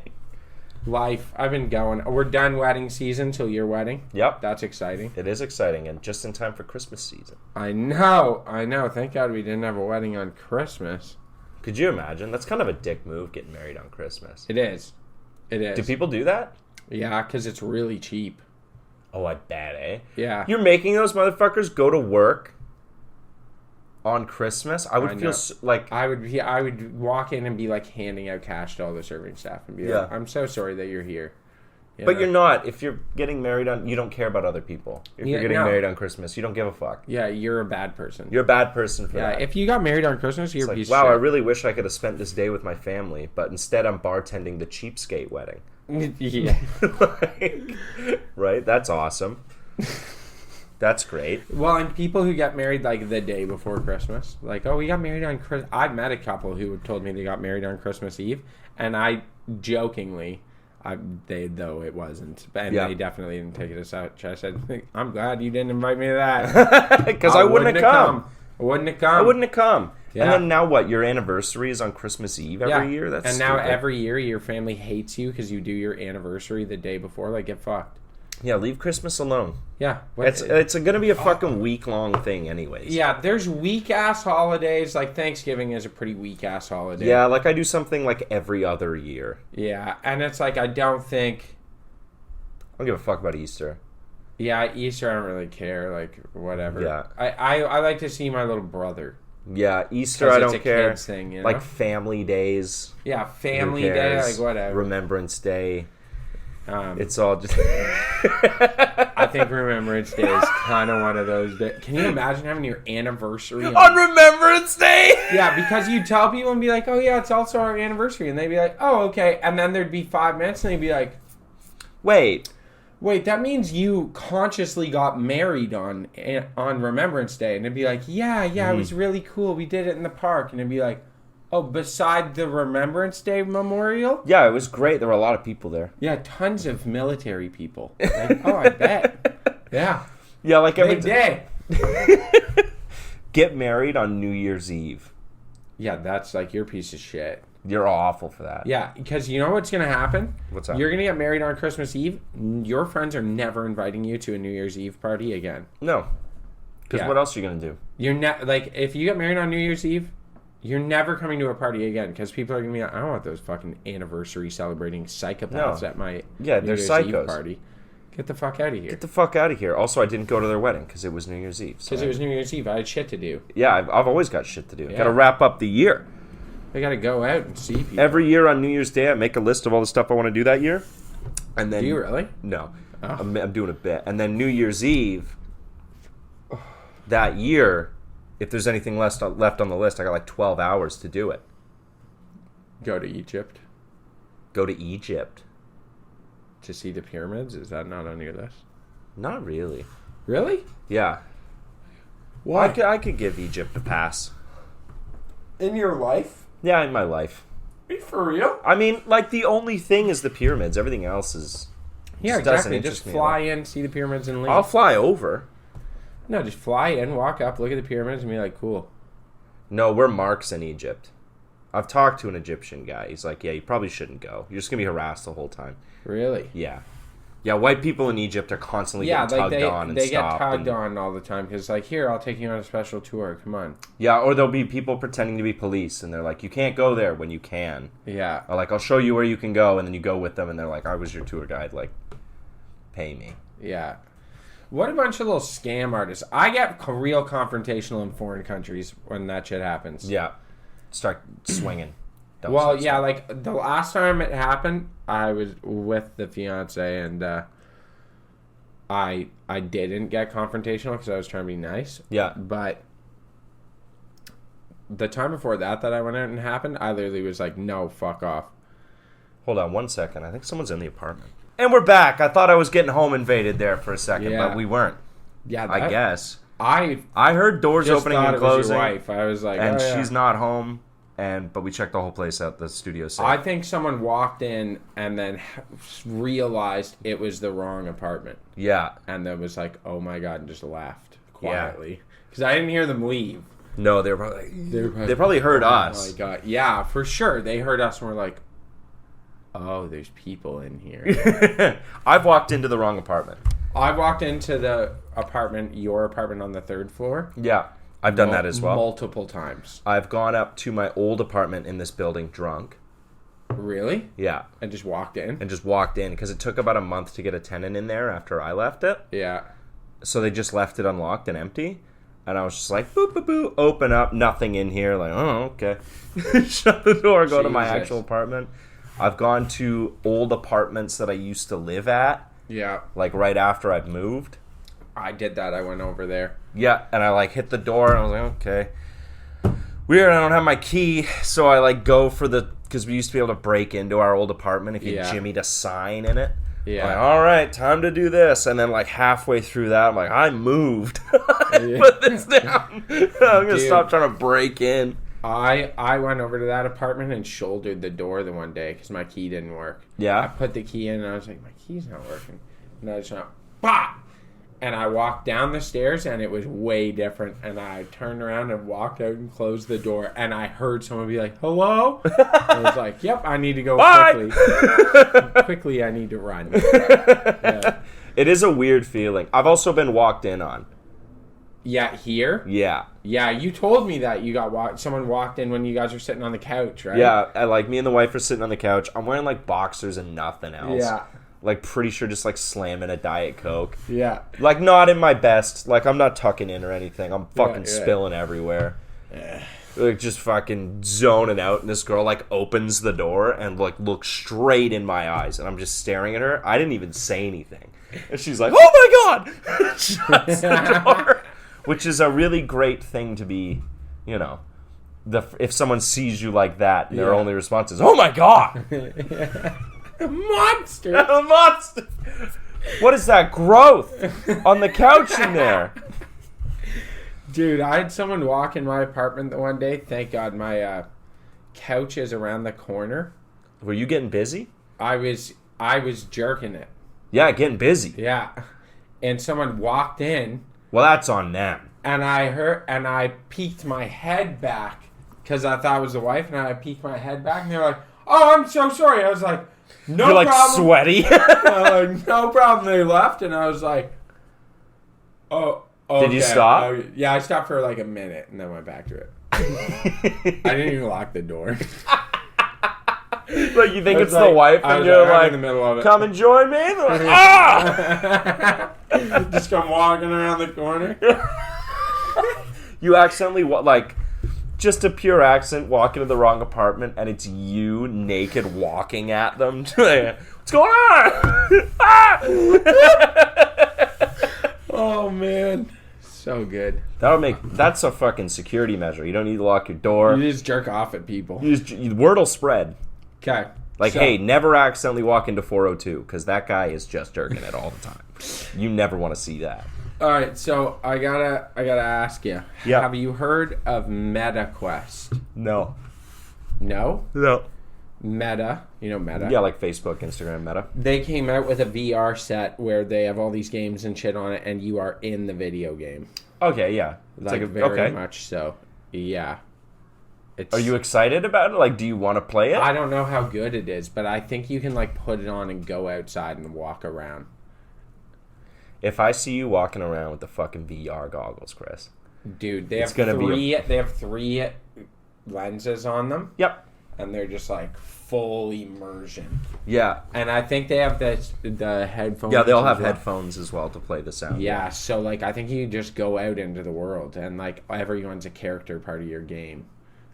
Life, I've been going. We're done wedding season till your wedding. Yep. That's exciting. It is exciting and just in time for Christmas season. I know. Thank God we didn't have a wedding on Christmas. Could you imagine? That's kind of a dick move, getting married on Christmas. It is. It is. Do people do that? Yeah, because it's really cheap. Oh, I bet, eh? Yeah. You're making those motherfuckers go to work on Christmas? I would I feel know. like... I would walk in and be like handing out cash to all the serving staff and be like, Yeah. I'm so sorry that you're here. You But know? you're not. If you're getting married on... You don't care about other people. If Yeah, you're getting no. married on Christmas, you don't give a fuck. Yeah, you're a bad person. You're a bad person for yeah, that. if you got married on Christmas, you're It's a like, piece wow, I of really wish I could have spent this day with my family, but instead I'm bartending the cheapskate wedding. shit. Yeah. Like, right? That's awesome. That's great. Well, and people who get married like the day before Christmas, like, oh, we got married on Christmas. I've met a couple who told me they got married on Christmas Eve, and I jokingly, though it wasn't, and Yeah. they definitely didn't take it as such. I said, I'm glad you didn't invite me to that. Because I wouldn't have come. I wouldn't have come. I wouldn't have come. Yeah. And then now what? Your anniversary is on Christmas Eve every year? That's and now stupid. every year your family hates you because you do your anniversary the day before. Like, get fucked. Yeah, leave Christmas alone. Yeah. It's going to be a fucking week-long thing anyways. Yeah, there's weak-ass holidays. Like, Thanksgiving is a pretty weak-ass holiday. Yeah, like I do something like every other year. Yeah, and it's like, I don't think... I don't give a fuck about Easter. Yeah, Easter, I don't really care. Like, whatever. Yeah. I like to see my little brother. Yeah, Easter 'Cause I it's don't a care. kid's thing, you know? Like family days. Yeah, who family day, cares? like, whatever. Remembrance Day. It's. It's all just... I think Remembrance Day is kind of one of those. Can you imagine having your anniversary on Remembrance Day? Yeah, because you tell people and be like, oh, yeah, it's also our anniversary. And they'd be like, oh, okay. And then there'd be 5 minutes and they'd be like, Wait, that means you consciously got married on Remembrance Day. And it'd be like, yeah, it was really cool. We did it in the park. And it'd be like, oh, beside the Remembrance Day memorial? yeah, it was great. There were a lot of people there. Yeah, tons of military people. Like, oh, I bet. Yeah. Yeah, like every Big day. Get married on New Year's Eve. Yeah, that's like your piece of shit. You're awful for that. Yeah, because you know what's going to happen? What's that? You're going to get married on Christmas Eve. Your friends are never inviting you to a New Year's Eve party again. No. Because Yeah. what else are you going to do? You're like, if you get married on New Year's Eve, you're never coming to a party again because people are going to be like, I don't want those fucking anniversary celebrating psychopaths No. at my Yeah, New they're Year's psychos. Eve party. Get the fuck out of here. Get the fuck out of here. Also, I didn't go to their wedding because it was New Year's Eve. So Because it was New Year's Eve. I had shit to do. yeah, I've always got shit to do. Yeah. Got to wrap up the year. I got to go out and see people. Every year on New Year's Day, I make a list of all the stuff I want to do that year. And then Do you really? No. Oh. I'm doing a bit. And then New Year's Eve that year, if there's anything left on the list, I got like 12 hours to do it. Go to Egypt Go to Egypt. to see the pyramids? Is that not on your list? Not really. Really? Yeah. Why? I could give Egypt a pass. In your life? Yeah, in my life. Are you for real? I mean, like, the only thing is the pyramids. Everything else is... Yeah, just doesn't exactly. interest Just me fly at in, see the pyramids, and leave. all. I'll fly over. No, just fly in, walk up, look at the pyramids, and be like, cool. No, we're marks in Egypt. I've talked to an Egyptian guy. He's like, yeah, you probably shouldn't go. You're just going to be harassed the whole time. Really? Yeah. Yeah, white people in Egypt are constantly getting tugged on and they get stopped. tugged and, on all the time because, like, here, I'll take you on a special tour. Come on. Yeah, or there'll be people pretending to be police, and they're like, you can't go there when you can. Yeah. Or like, I'll show you where you can go, and then you go with them, and they're like, I was your tour guide. Like, pay me. Yeah. What a bunch of little scam artists. I get real confrontational in foreign countries when that shit happens. Yeah. Start swinging. Don't Well, start yeah, swinging. like the last time it happened, I was with the fiance, and I didn't get confrontational because I was trying to be nice. Yeah. But the time before that I went out and happened, I literally was like, no, fuck off. Hold on 1 second. I think someone's in the apartment. And we're back. I thought I was getting home invaded there for a second, Yeah. but we weren't. Yeah, I guess. I I heard doors just opening thought and it was closing, your wife. I was like, and oh, yeah. she's not home. But we checked the whole place out. The studio safe. I think someone walked in and then realized it was the wrong apartment. Yeah. And then was like, oh my God, and just laughed quietly. Because I didn't hear them leave. No, they were probably they probably heard Oh us. my God. Yeah, for sure. They heard us and were like, oh, there's people in here. I've walked into the wrong apartment. I walked into the apartment, your apartment on the 3rd floor. Yeah, I've done that as well. Multiple times. I've gone up to my old apartment in this building drunk. Really? Yeah, And just walked in? and just walked in because it took about a month to get a tenant in there after I left it. Yeah. So they just left it unlocked and empty. And I was just like, boop, boop, boop, open up, nothing in here. Like, oh, okay. Shut the door, go to my Jesus. actual apartment. I've gone to old apartments that I used to live at, Yeah. like right after I'd moved. I did that. I went over there. Yeah, and I like hit the door and I was like, okay. Weird, I don't have my key, so I like go for the, because we used to be able to break into our old apartment if you Yeah. jimmied a sign in it. Yeah. Like, all right, time to do this. And then like halfway through that, I'm like, I moved. Put this down. I'm going to Dude. stop trying to break in. I went over to that apartment and shouldered the door the one day because my key didn't work. I Yeah? put the key in and I was like, my key's not working. And I just went, bah! And I walked down the stairs and it was way different. And I turned around and walked out and closed the door. And I heard someone be like, hello? I was like, yep, I need to go Bye! quickly. Quickly, I need to run. Yeah. It is a weird feeling. I've also been walked in on. Yeah, here? Yeah. Yeah, you told me that you got someone walked in when you guys were sitting on the couch, right? Yeah, like me and the wife are sitting on the couch. I'm wearing like boxers and nothing else. Yeah. Like pretty sure just like slamming a Diet Coke. Yeah. Like not in my best. Like I'm not tucking in or anything. I'm fucking Yeah. spilling everywhere. Like just fucking zoning out, and this girl like opens the door and like looks straight in my eyes, and I'm just staring at her. I didn't even say anything, and she's like, "Oh my god!" Shuts the door, which is a really great thing to be, you know. If someone sees you like that, and their Yeah. only response is, "Oh my god!" Monster! A monster. What is that growth on the couch in there? Dude, I had someone walk in my apartment the one day. Thank God my couch is around the corner. Were you getting busy? I was jerking it. Yeah, getting busy. Yeah. And someone walked in Well, that's on them. and I peeked my head back because I thought it was the wife, and I peeked my head back and they were like, "Oh, I'm so sorry." I was like, "No You're like problem." sweaty. I'm like, "No problem." They left and I was like, "Oh, okay." Did you stop? Oh, yeah, I stopped for like a minute and then went back to it. I didn't even lock the door. Like you think I it's was the like- wife, I and was you're like, I'm like, in the middle of it. "Come and join me." And they're like, ah! Just come walking around the corner. You accidentally like just a pure accident walk into the wrong apartment, and it's you naked walking at them. What's going on? Ah! Oh man, So good. That's a fucking security measure. You don't need to lock your door. You just jerk off at people. Word will spread. Okay. Like, hey, never accidentally walk into 402 because that guy is just jerking it all the time. You never want to see that. All right, so I gotta ask you. Yeah. Have you heard of MetaQuest? No. No. No. Meta. You know Meta. Yeah, like Facebook, Instagram, Meta. They came out with a VR set where they have all these games and shit on it, and you are in the video game. Okay, yeah. It's Like very much so. Yeah. Are you excited about it? Like, do you want to play it? I don't know how good it is, but I think you can like put it on and go outside and walk around. If I see you walking around with the fucking VR goggles, Chris. Dude, they It's have gonna be they have 3 lenses on them. Yep. And they're just like full immersion. Yeah. And I think they have the headphones. Yeah, they all have as well. headphones as well to play the sound. Yeah, so like I think you just go out into the world and like everyone's a character part of your game.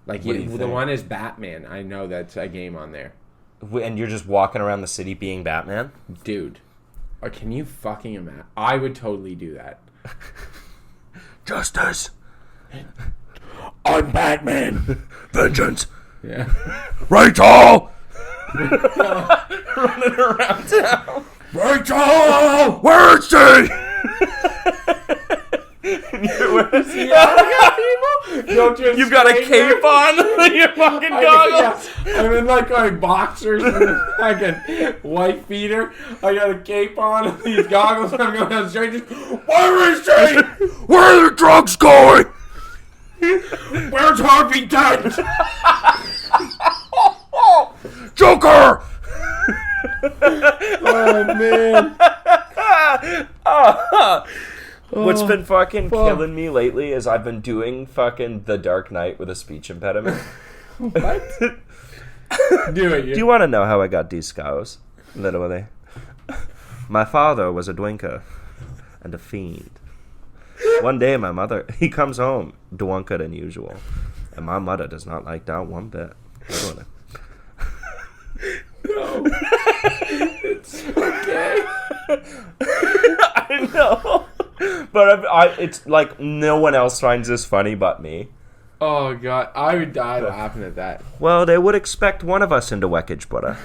Like What do you the think? one is Batman. I know that's a game on there. And you're just walking around the city being Batman? Dude, can you fucking imagine? I would totally do that. Justice. I'm Batman. Vengeance. Yeah. Rachel! Running around town. Rachel! Where is she? You've got a cape on your fucking goggles. I'm in like my boxers and like a white beater. I got a cape on, these goggles, and I'm going down the street. Just, where is she? Where are the drugs going? Where's Harvey Dent? Joker! Oh man. What's been fucking killing me lately is I've been doing fucking The Dark Knight with a speech impediment. What? Do it. Do you want to know how I got these scars? Literally. My father was a drinker and a fiend. One day my mother, he comes home drunker than usual. And my mother does not like that one bit. Literally. No. It's okay. I know. But it's like no one else finds this funny but me. Oh god, I would die laughing at that. Well, they would expect one of us into Weckage, brother.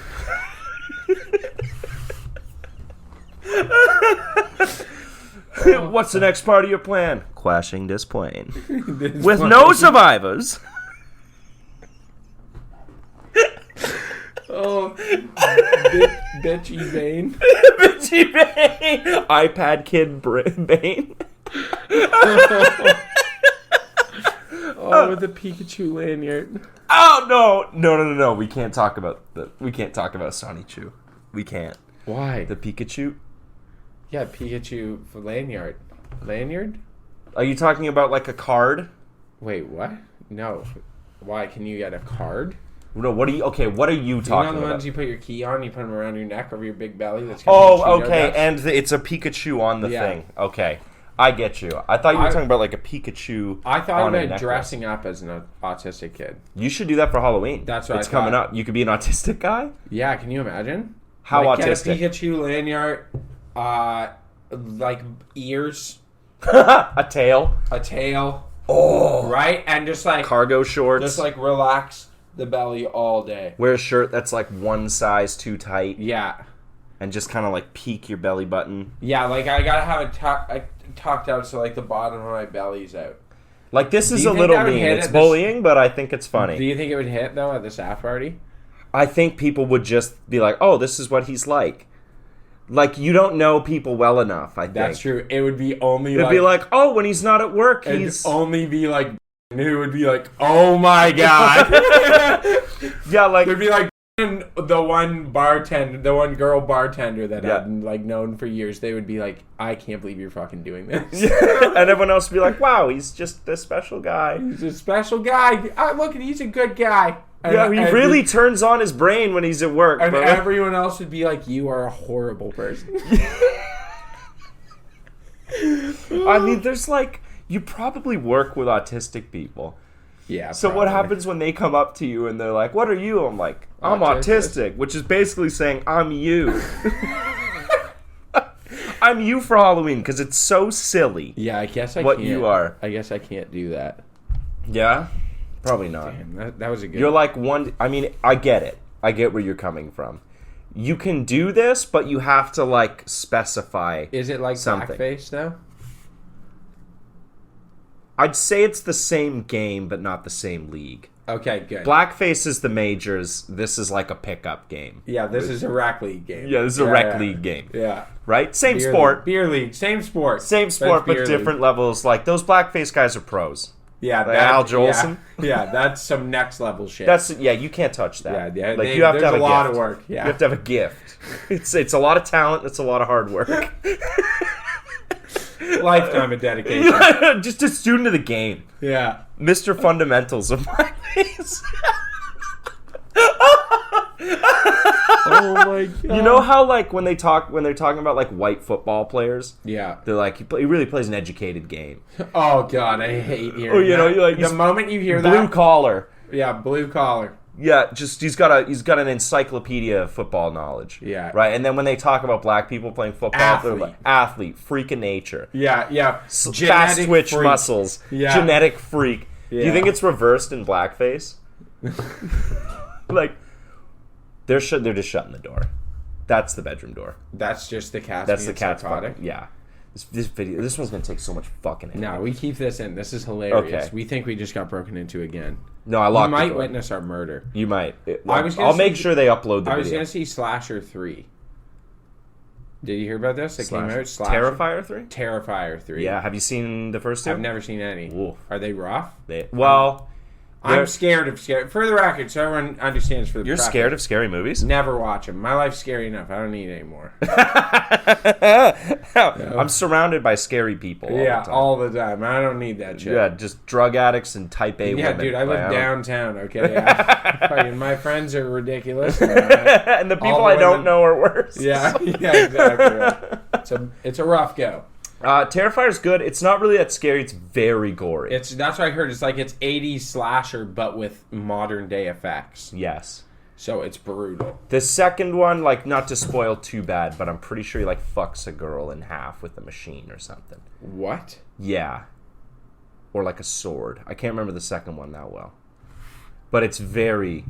What's the next part of your plan? Crashing this plane. With no survivors. Oh, bitchy Bane. Bitchy Bane. iPad kid Bane. Oh, with the Pikachu lanyard. Oh no. We can't talk about Sonny Chu. We can't. Why? The Pikachu. Yeah, Pikachu for lanyard. Lanyard? Are you talking about like a card? Wait, what? No. Why? Can you get a card? No, what are you talking You know the about? ones you put your key on, you put them around your neck over your big belly? That's Oh, okay, and it's a Pikachu on the thing. Okay, I get you. I thought you were talking about like a Pikachu. I thought on a about necklace. dressing up as an autistic kid. You should do that for Halloween. That's what it's I coming thought. up. You could be an autistic guy. Yeah, can you imagine? How like, autistic? Get a Pikachu lanyard, like ears, A tail. a tail, Oh, right, and just like cargo shorts. just like relax the belly all day. Wear a shirt that's like one size too tight, Yeah, and just kind of like peek your belly button. yeah. Like I gotta have it tucked out so like the bottom of my belly's out. Like this is you a think little that would mean. hit It's at this- bullying, but I think it's Do funny. you think it would hit though at the staff party? I think people would just be like, "Oh, this is what he's like." Like you don't know people well enough. I think That's true. It would be only It'd be like, "Oh, when he's not at work, it'd he's only be like who would be like, oh my god. yeah, like It'd be like the one girl bartender that Yeah. I've like known for years. They would be like, I can't believe you're fucking doing this. and everyone else would be like, "Wow, he's just a special guy." He's a special guy. Look, he's a good guy. Yeah, he really turns on his brain when he's at work. And but everyone else would be like, you are a horrible person. I mean, there's like you probably work with autistic people. Yeah. So what probably. happens when they come up to you and they're like, "What are you?" I'm like, "I'm Autistic. autistic," which is basically saying I'm you. I'm you for Halloween because it's so silly. Yeah, I guess I What can't. you are. I guess I can't do that. Yeah, probably not. Damn, that was a good. You're like one. I mean, I get it. I get where you're coming from. You can do this, but you have to like specify. Is it like something. blackface though? I'd say it's the same game, but not the same league. Okay, good. Blackface is the majors. This is like a pickup game. Yeah, this is a rec league game. Yeah, this is a rec league game. Yeah. Right? Same Beer sport. league. Beer league. Same sport. Same sport, but beer different league. levels. Like, those blackface guys are pros. Yeah, Like Al Jolson? Yeah, that's some next level shit. Yeah, you can't touch that. Yeah, like, you have to there's have a lot gift. of work. Yeah. You have to have a gift. It's a lot of talent. It's a lot of hard work. Lifetime of dedication. Just a student of the game. Yeah. Mr. Fundamentals of blackface. Oh my god. You know how like when they're talking about like white football players, Yeah. they're like he really plays an educated game. Oh god, I hate hearing Oh, you know, that. you're like, the he's moment you hear Blue that. collar. Yeah, blue collar. Yeah, just he's got an encyclopedia of football knowledge. Yeah. Right. And then when they talk about black people playing football, they're Athlete. like athlete, freak of nature, Yeah, yeah. fast Genetic twitch freak. muscles, Yeah. genetic freak. Do you Yeah. think it's reversed in blackface? Like they're just shutting the door. That's the bedroom door. That's just the cat. That's the cat's psychotic. fucking, yeah. This one's gonna take so much fucking energy. No, we keep this in. This is hilarious. Okay. We think we just got broken into again. No, I You locked the might door. witness our murder. You might. I was gonna I'll make see- sure they upload the I was video. going to see Slasher 3. Did you hear about this? It came out. Slasher. Terrifier 3? Terrifier 3. Yeah. Have you seen the first two? I've never seen any. Oof. Are they rough? Well, I'm they're- scared of scary. For the record, so everyone understands. For the You're preface, scared of scary movies? Never watch them. My life's scary enough. I don't need any more. I'm surrounded by scary people. All Yeah, the time. all the time. I don't need that shit. Yeah, just drug addicts and type A Yeah, women. dude, I live Like, downtown, okay? Fucking my friends are ridiculous. and the people all the I don't women- know are worse. Yeah, exactly. It's a rough go. Terrifier's good. It's not really that scary. It's very gory. That's what I heard. It's like it's 80s slasher, but with modern day effects. Yes. So it's brutal. The second one, like, not to spoil too bad, but I'm pretty sure he, like, fucks a girl in half with a machine or something. What? Yeah. Or, like, a sword. I can't remember the second one that well. But it's very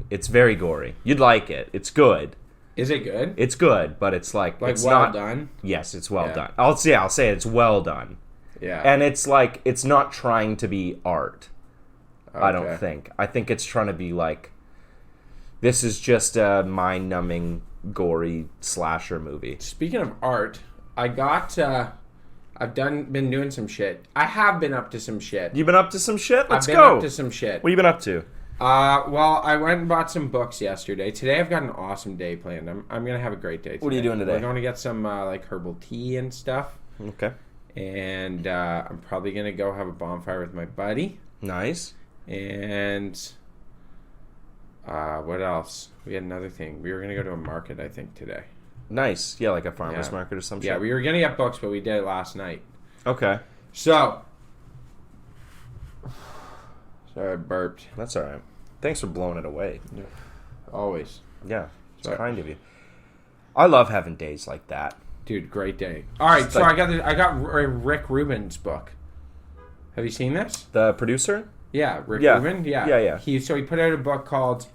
gory. You'd like it. It's good. Is it good? It's good, but it's like it's well not done. Yes, it's well Yeah. done. I'll say it's well done. Yeah. And it's like it's not trying to be art. I don't Okay. think. I think it's trying to be like this is just a mind-numbing, gory slasher movie. Speaking of art, I got. I've been doing some shit. I have been up to some shit. You been up to some shit? Let's I've been go. up to some shit. What have you been up to? Well, I went and bought some books yesterday. Today I've got an awesome day planned. I'm gonna have a great day today. What are you doing today? We're going to get some like herbal tea and stuff. Okay. And I'm probably gonna go have a bonfire with my buddy. Nice. And what else? We had another thing. We were gonna go to a market, I think, today. Nice. Yeah, like a farmer's Yeah. market or some shit. Yeah, we were gonna get books, but we did it last night. Okay. So, sorry, I burped. That's all right. Thanks for blowing it away. Always, Yeah. It's Sorry. kind of you. I love having days like that. dude. Great day. All right, It's so like- I got Rick Rubin's book. Have you seen this? The producer? Yeah, Rick Yeah. Rubin. Yeah, Yeah. He put out a book called.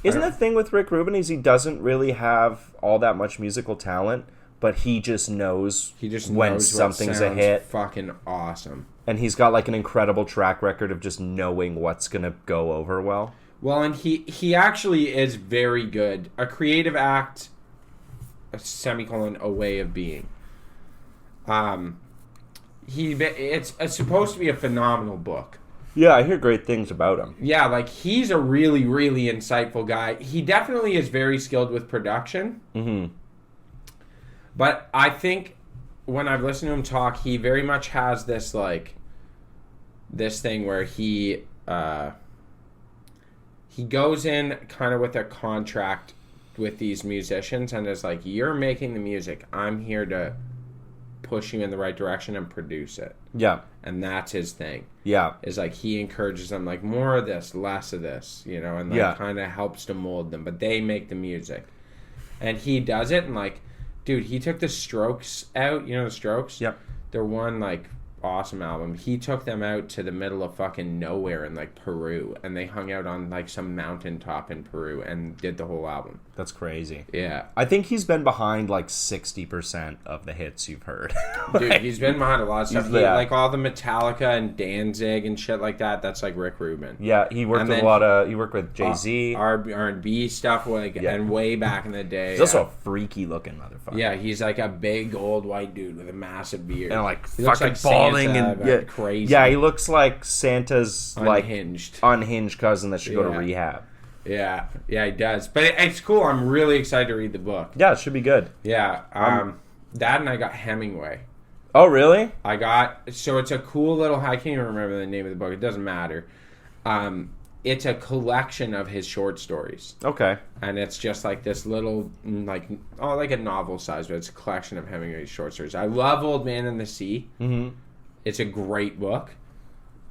Isn't the thing with Rick Rubin is he doesn't really have all that much musical talent, but he just knows He just when knows what something's a sounds hit, Fucking awesome. and he's got like an incredible track record of just knowing what's gonna go over well. Well, and he actually is very good. A creative act, a semicolon, a way of being. It's supposed to be a phenomenal book. Yeah, I hear great things about him. Yeah, like he's a really, really insightful guy. He definitely is very skilled with production. Mm-hmm. But I think when I've listened to him talk, he very much has this thing where he goes in kind of with a contract with these musicians and is like, you're making the music. I'm here to push you in the right direction and produce it. Yeah, And that's his thing. yeah, Is like he encourages them like more of this, less of this, and like Yeah. kind of helps to mold them, but they make the music. And he does it, and like Dude, he took the Strokes out. You know the Strokes? Yep. Their one, like, awesome album. He took them out to the middle of fucking nowhere in, like, Peru. And they hung out on, like, some mountaintop in Peru and did the whole album. That's crazy. Yeah. I think he's been behind like 60% of the hits you've heard. Dude, he's been behind a lot of stuff. He's- yeah. Like, all the Metallica and Danzig and shit like that, that's, like, Rick Rubin. Yeah, he worked And with a then lot of. He worked with Jay-Z. R&B stuff, like, Yeah. and way back in the day. He's also a freaky looking motherfucker. Yeah, he's like a big old white dude with a massive beard. And like He looks fucking like balding Santa, and but yeah, crazy. Yeah, he looks like Santa's Unhinged. like unhinged cousin that should go to Yeah. rehab. Yeah, he does. But it's cool. I'm really excited to read the book. Yeah, it should be good. Yeah, Dad and I got Hemingway. Oh, really? So it's a cool little. I can't even remember the name of the book. It doesn't matter. It's a collection of his short stories. Okay. And it's just like this little, like a novel size, but it's a collection of Hemingway's short stories. I love Old Man and the Sea. Mm-hmm. It's a great book.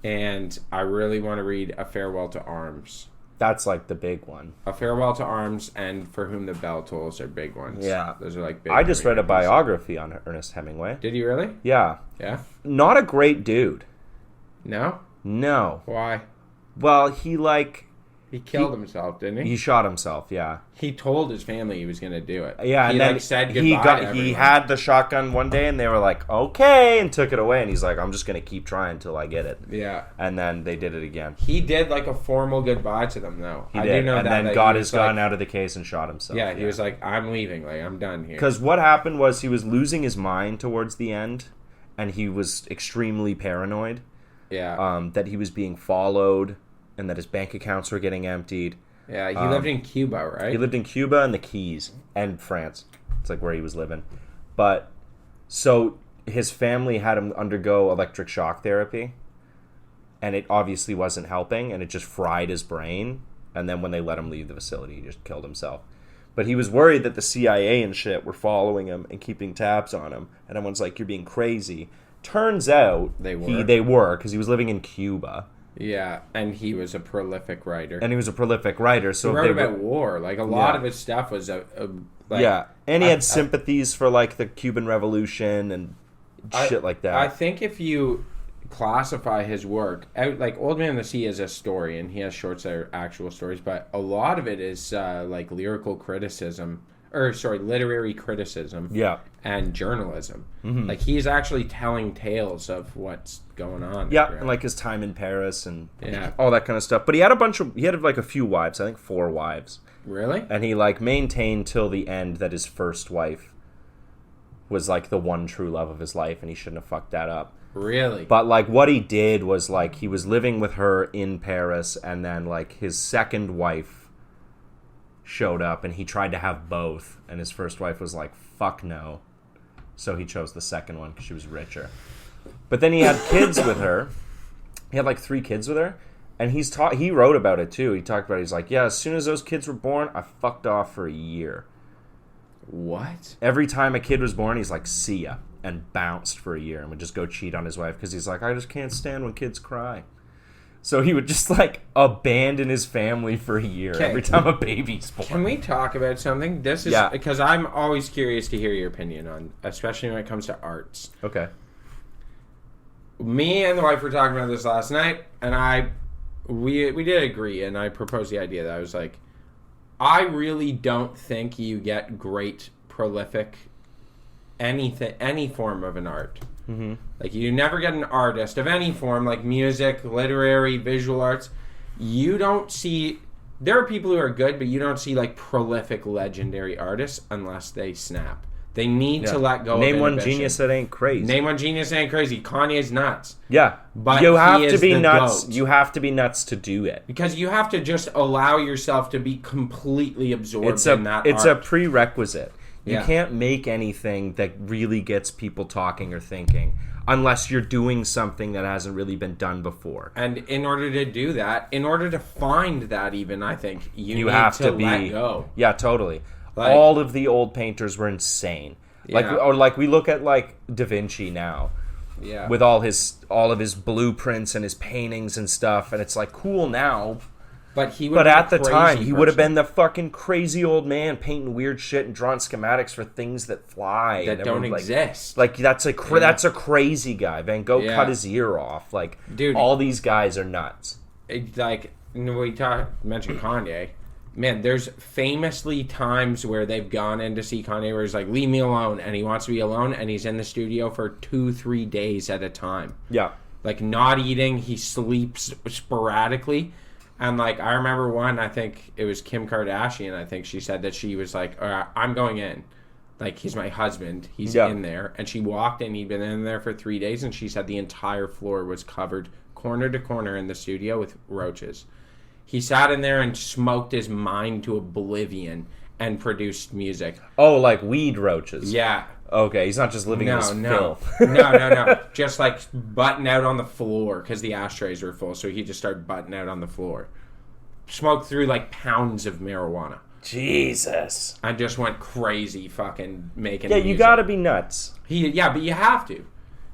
And I really want to read A Farewell to Arms. That's like the big one. A Farewell to Arms and For Whom the Bell Tolls are big ones. Yeah. Those are like big. I just read a Hemingway books. biography on Ernest Hemingway. Did you really? Yeah. Yeah? Not a great dude. No? No. Why? Well, he like He killed himself, didn't he? he shot himself, yeah. He told his family he was going to do it. Yeah, he and then like said goodbye he to got everyone. he had the shotgun one day and they were like, "Okay," and took it away and he's like, "I'm just going to keep trying until I get it." Yeah. And then they did it again. He did like a formal goodbye to them, though. He I did. do know and that. then got he his was gun like, out of the case and shot himself. Yeah, he was like, "I'm leaving. Like, I'm done here." Because what happened was he was losing his mind towards the end, and he was extremely paranoid Yeah. that he was being followed and that his bank accounts were getting emptied. Yeah, he lived in Cuba, right? He lived in Cuba and the Keys and France. It's like where he was living. But so his family had him undergo electric shock therapy, and it obviously wasn't helping, and it just fried his brain. And then when they let him leave the facility, he just killed himself. But he was worried that the CIA and shit were following him and keeping tabs on him. And everyone's like, "You're being crazy." Turns out They were. They were, because he was living in Cuba. Yeah, and he was a prolific writer. And he was a prolific writer. So he wrote they about were, war. Like, a lot Yeah. of his stuff was like, yeah, and he I- had sympathies for like the Cuban Revolution and shit like that. I think if you classify his work out, like Old Man and the Sea is a story, and he has shorts that are actual stories, but a lot of it is like lyrical criticism, literary criticism, Yeah, and journalism. Like, he's actually telling tales of what's going on. yeah, and like his time in Paris and Yeah. all that kind of stuff. But he had like a few wives. I think 4 wives, Really? and he like maintained till the end that his first wife was like the one true love of his life, and he shouldn't have fucked that up. Really? But like what he did was like he was living with her in Paris, and then like his second wife showed up, and he tried to have both, and his first wife was like, "Fuck no," so he chose the second one because she was richer. But then he had kids with her. He had like 3 kids with her, and he wrote about it too. He talked about it. He's like, "Yeah, as soon as those kids were born, I fucked off for a year. What? Every time a kid was born, he's like, see ya,' and bounced for a year and would just go cheat on his wife because he's like, I just can't stand when kids cry." So he would just like abandon his family for a year Okay. every time a baby's born. Can we talk about something? This is Yeah. because I'm always curious to hear your opinion on, especially when it comes to arts. Okay. Me and the wife were talking about this last night, and we did agree, and I proposed the idea that I was like, I really don't think you get great, prolific, any form of an art. Mm-hmm. Like, you never get an artist of any form, like music, literary, visual arts. You don't see. There are people who are good, but you don't see like prolific, legendary artists unless they snap. They need to let go. Name of one inhibition. genius that ain't crazy. Name one genius ain't crazy. Kanye's nuts. Yeah. But you he have to is be the nuts. GOAT. You have to be nuts to do it. Because you have to just allow yourself to be completely absorbed in that It's art. a prerequisite. You Yeah. can't make anything that really gets people talking or thinking unless you're doing something that hasn't really been done before. And in order to do that, in order to find that even, I think, you need have to let go. Yeah, totally. Like- All of the old painters were insane. Like Yeah. or like we look at like Da Vinci now Yeah. with all of his blueprints and his paintings and stuff, and it's like cool now, But he would. But have at been the a time, crazy he would have person been the fucking crazy old man painting weird shit and drawing schematics for things that fly that and don't everyone, exist. Like that's that's a crazy guy. Van Gogh Yeah. cut his ear off. Like, Dude. all these guys are nuts. Like we mentioned Kanye. Man, there's famously times where they've gone in to see Kanye where he's like, leave me alone, and he wants to be alone, and he's in the studio for 2-3 days at a time. Yeah. Like, not eating, he sleeps sporadically. And, like, I remember one, I think it was Kim Kardashian, I think she said that she was like, I'm going in. Like, he's my husband. He's in there. And she walked in, he'd been in there for 3 days, and she said the entire floor was covered corner to corner in the studio with roaches. He sat in there and smoked his mind to oblivion and produced music. Oh, like weed roaches. Yeah. Okay, he's not just living in his filth. No. Just like button out on the floor because the ashtrays were full. So he just started butting out on the floor. Smoked through like pounds of marijuana. Jesus. I just went crazy fucking making Yeah, music. you gotta be nuts. Yeah, but you have to.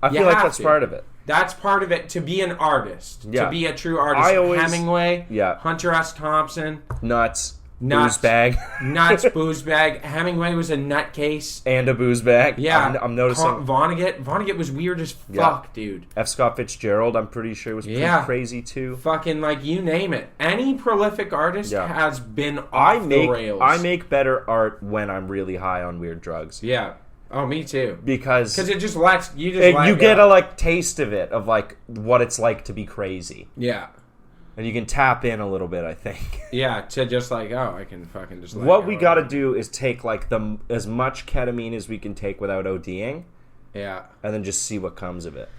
I feel like that's part of it. That's part of it. To be an artist. Yeah. To be a true artist. I always- Hemingway. Yeah. Hunter S. Thompson. Nuts. Nuts. Booze bag. Nuts. Booze bag. Hemingway was a nutcase. And a booze bag. Yeah. I'm noticing. Vonnegut was weird as fuck, dude. F. Scott Fitzgerald, I'm pretty sure, was pretty crazy too. Fucking, like, you name it. Any prolific artist Yeah. has been off the rails. I make better art when I'm really high on weird drugs. Yeah. Oh, me too. Because it just lets you just let you go. get a like taste of it, of like what it's like to be crazy. Yeah. And you can tap in a little bit, I think. Yeah, to just like, oh, I can fucking just let What go. we got to do is take like as much ketamine as we can take without ODing, Yeah. and then just see what comes of it.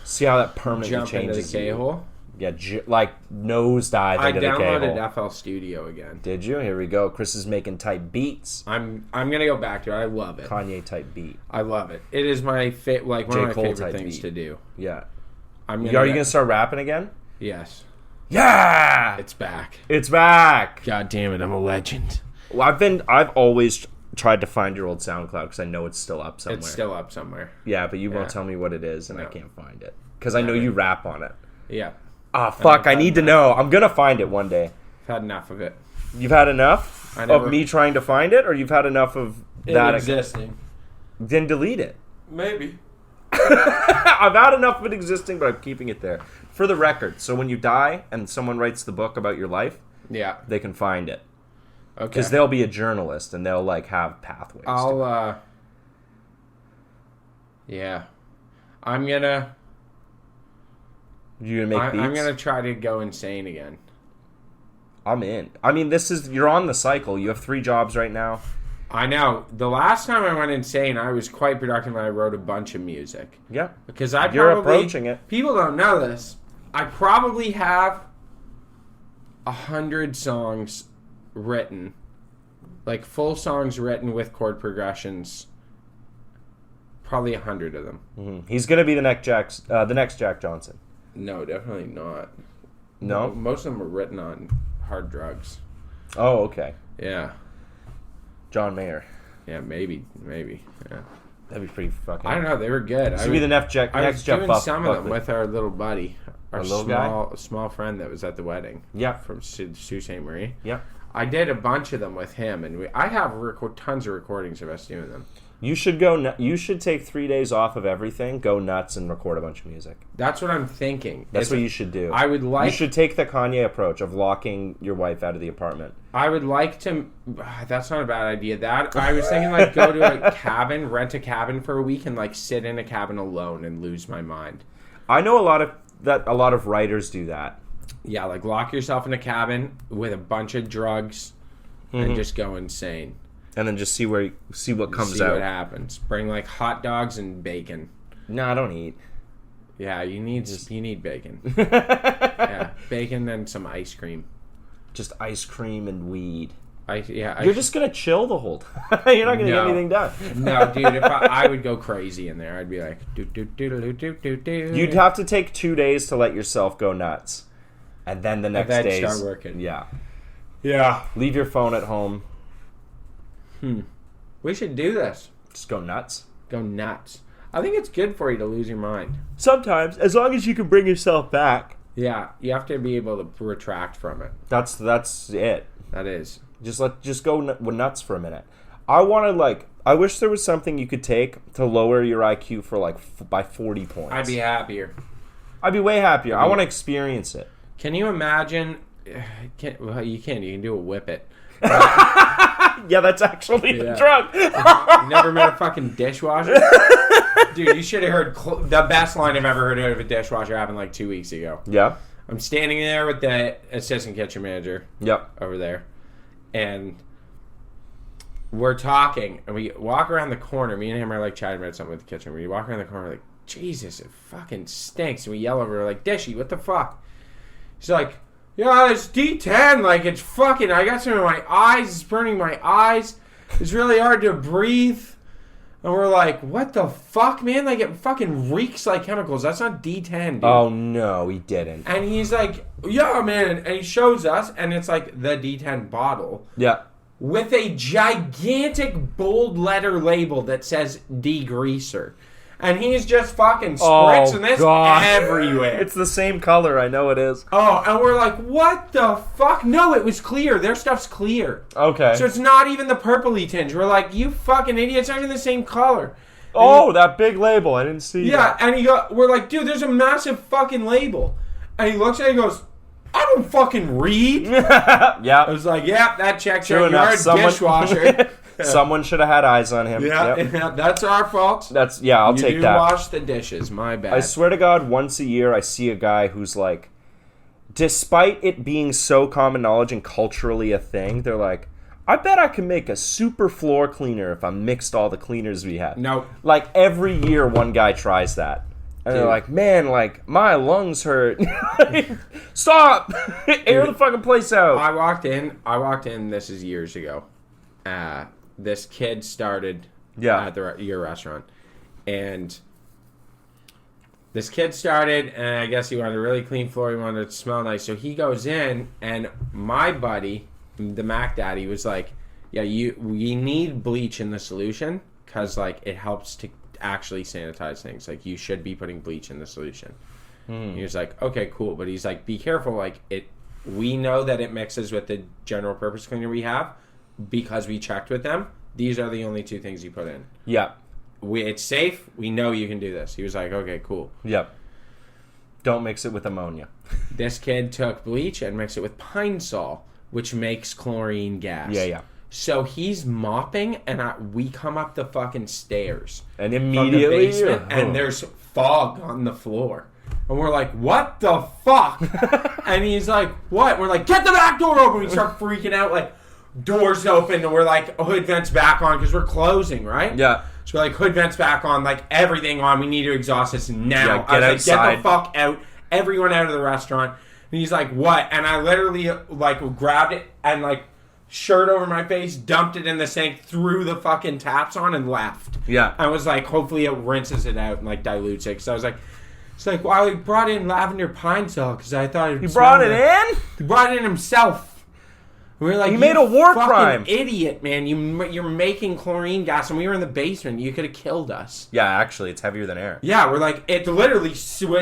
See how that permanently Jump into the changes you. K-hole. Yeah, like nosedive I into the K-hole. downloaded FL Studio again. Did you? Here we go. Chris is making type beats. I'm gonna go back to it. I love it. Kanye type beat. I love it. It is my one J. of my Cole favorite type things beat. to do. Yeah. Are Are you gonna start rapping again? Yes. Yeah. It's back. It's back. God damn it! I'm a legend. Well, I've always tried to find your old SoundCloud because I know it's still up somewhere. It's still up somewhere. Yeah, but you won't Yeah. tell me what it is, and I No. can't find it because I know you rap on it. Yeah. Ah, fuck! I need to know. I'm gonna find it one day. I've had enough of it. You've had enough I never- of me trying to find it, or you've had enough of that existing. Then delete it. Maybe. I've had enough of it existing, but I'm keeping it there for the record. So when you die and someone writes the book about your life, Yeah. they can find it Okay. because they'll be a journalist and they'll like have pathways. Yeah. I'm gonna. You gonna make beats? I'm gonna try to go insane again. I'm in. I mean, you're on the cycle. You have 3 jobs right now. I know. The last time I went insane, I was quite productive and I wrote a bunch of music. Yeah. Because I You're probably, approaching it. People don't know this. I probably have 100 songs written, like full songs written with chord progressions. Probably 100 of them. He's gonna be the next Jack Johnson. No, definitely not. No? Most of them are written on hard drugs. Oh, okay. Yeah. John Mayer. Yeah, maybe. Yeah. That'd be pretty fucking. I don't know. They were good. This would be the next Jeff doing Buckley. some of them with our little buddy, our little guy? small friend that was at the wedding. Yeah. From Sault Ste. Marie. Yeah. I did a bunch of them with him, and I have tons of recordings of us doing them. You should go. You should take 3 days off of everything, go nuts, and record a bunch of music. That's what I'm thinking. That's what you should do. I would like. You should take the Kanye approach of locking your wife out of the apartment. I would like to. That's not a bad idea. That I was thinking, like, go to a cabin, rent a cabin for a week, and like sit in a cabin alone and lose my mind. I know a lot of writers do that. Yeah, like lock yourself in a cabin with a bunch of drugs and just go insane. And then just see what comes See out. what happens. Bring like hot dogs and bacon. No, I don't eat. Yeah, you need bacon. Yeah, bacon and some ice cream. Just ice cream and weed. You're just gonna chill the whole time. You're not gonna get anything done. No, dude. If I would go crazy in there, I'd be like, do do do do do do do. You'd have to take 2 days to let yourself go nuts, and then the next day start working. Yeah. Yeah. Leave your phone at home. We should do this. Just go nuts. Go nuts. I think it's good for you to lose your mind. Sometimes, as long as you can bring yourself back. Yeah, you have to be able to retract from it. That's it. That is. Just go nuts for a minute. I wish there was something you could take to lower your IQ for like by 40 points. I'd be happier. I'd be way happier. I want to experience it. Can you imagine? Well, you can. You can do a whip it. Yeah, that's actually the drug. You never met a fucking dishwasher? Dude, you should have heard the best line I've ever heard out of a dishwasher happened like 2 weeks ago. Yeah. I'm standing there with the assistant kitchen manager. Yep. Over there. And we're talking, and we walk around the corner. Me and him are like chatting about something with the kitchen. We walk around the corner, like, Jesus, it fucking stinks. And we yell over, like, Dishy, what the fuck? He's like, yeah, it's D10. Like, it's fucking, I got some in my eyes. It's burning my eyes. It's really hard to breathe. And we're like, what the fuck, man? Like, it fucking reeks like chemicals. That's not D10, dude. Oh, no, he didn't. And he's like, yeah, man. And he shows us, and it's like the D10 bottle. Yeah. With a gigantic bold letter label that says degreaser. And he's just fucking spritzing this everywhere. It's the same color. I know it is. Oh, and we're like, what the fuck? No, it was clear. Their stuff's clear. Okay. So it's not even the purpley tinge. We're like, you fucking idiot. It's not even the same color. That big label. I didn't see that. Yeah, and we're like, dude, there's a massive fucking label. And he looks at it and goes, I don't fucking read. Yeah. I was like, yeah, that checks True out. You're enough. a dishwasher. Someone should have had eyes on him. Yeah, Yep. that's our fault. I'll take You that. wash the dishes. My bad. I swear to God, once a year I see a guy who's like, despite it being so common knowledge and culturally a thing, they're like, I bet I can make a super floor cleaner if I mixed all the cleaners we have. Nope. Like every year one guy tries that. And they're like, man, like, my lungs hurt. Stop! Air the fucking place out. I walked in, this is years ago. This kid started at your restaurant. And this kid started, and I guess he wanted a really clean floor. He wanted it to smell nice. So he goes in, and my buddy, the Mac Daddy, was like, yeah, we need bleach in the solution because, like, it helps to actually sanitize things. Like, you should be putting bleach in the solution. He was like, okay, cool. But he's like, be careful. Like, we know that it mixes with the general purpose cleaner we have because we checked with them. These are the only two things you put in. Yeah. It's safe. We know you can do this. He was like, okay, cool. Yep. Don't mix it with ammonia. This kid took bleach and mixed it with Pine Sol, which makes chlorine gas. Yeah. So he's mopping, and we come up the fucking stairs. And from immediately, the basement, and there's fog on the floor. And we're like, what the fuck? And he's like, what? We're like, get the back door open. We start freaking out, like, doors open, and we're like, hood vents back on because we're closing, right? Yeah. So we're like, hood vents back on, like, everything on. We need to exhaust this now. Yeah, I was outside. like, get the fuck out. Everyone out of the restaurant. And he's like, what? And I literally, like, grabbed it and, like, shirt over my face, dumped it in the sink, threw the fucking taps on, and left. Yeah. I was like, hopefully it rinses it out and, like, dilutes it. Because I was like, it's like, well, he brought in lavender pine sol because I thought He brought it in? He brought it in himself. We were like, He made a war fucking crime. Idiot, man. You're making chlorine gas, and we were in the basement. You could have killed us. Yeah, actually, it's heavier than air. Yeah, we're like, it literally,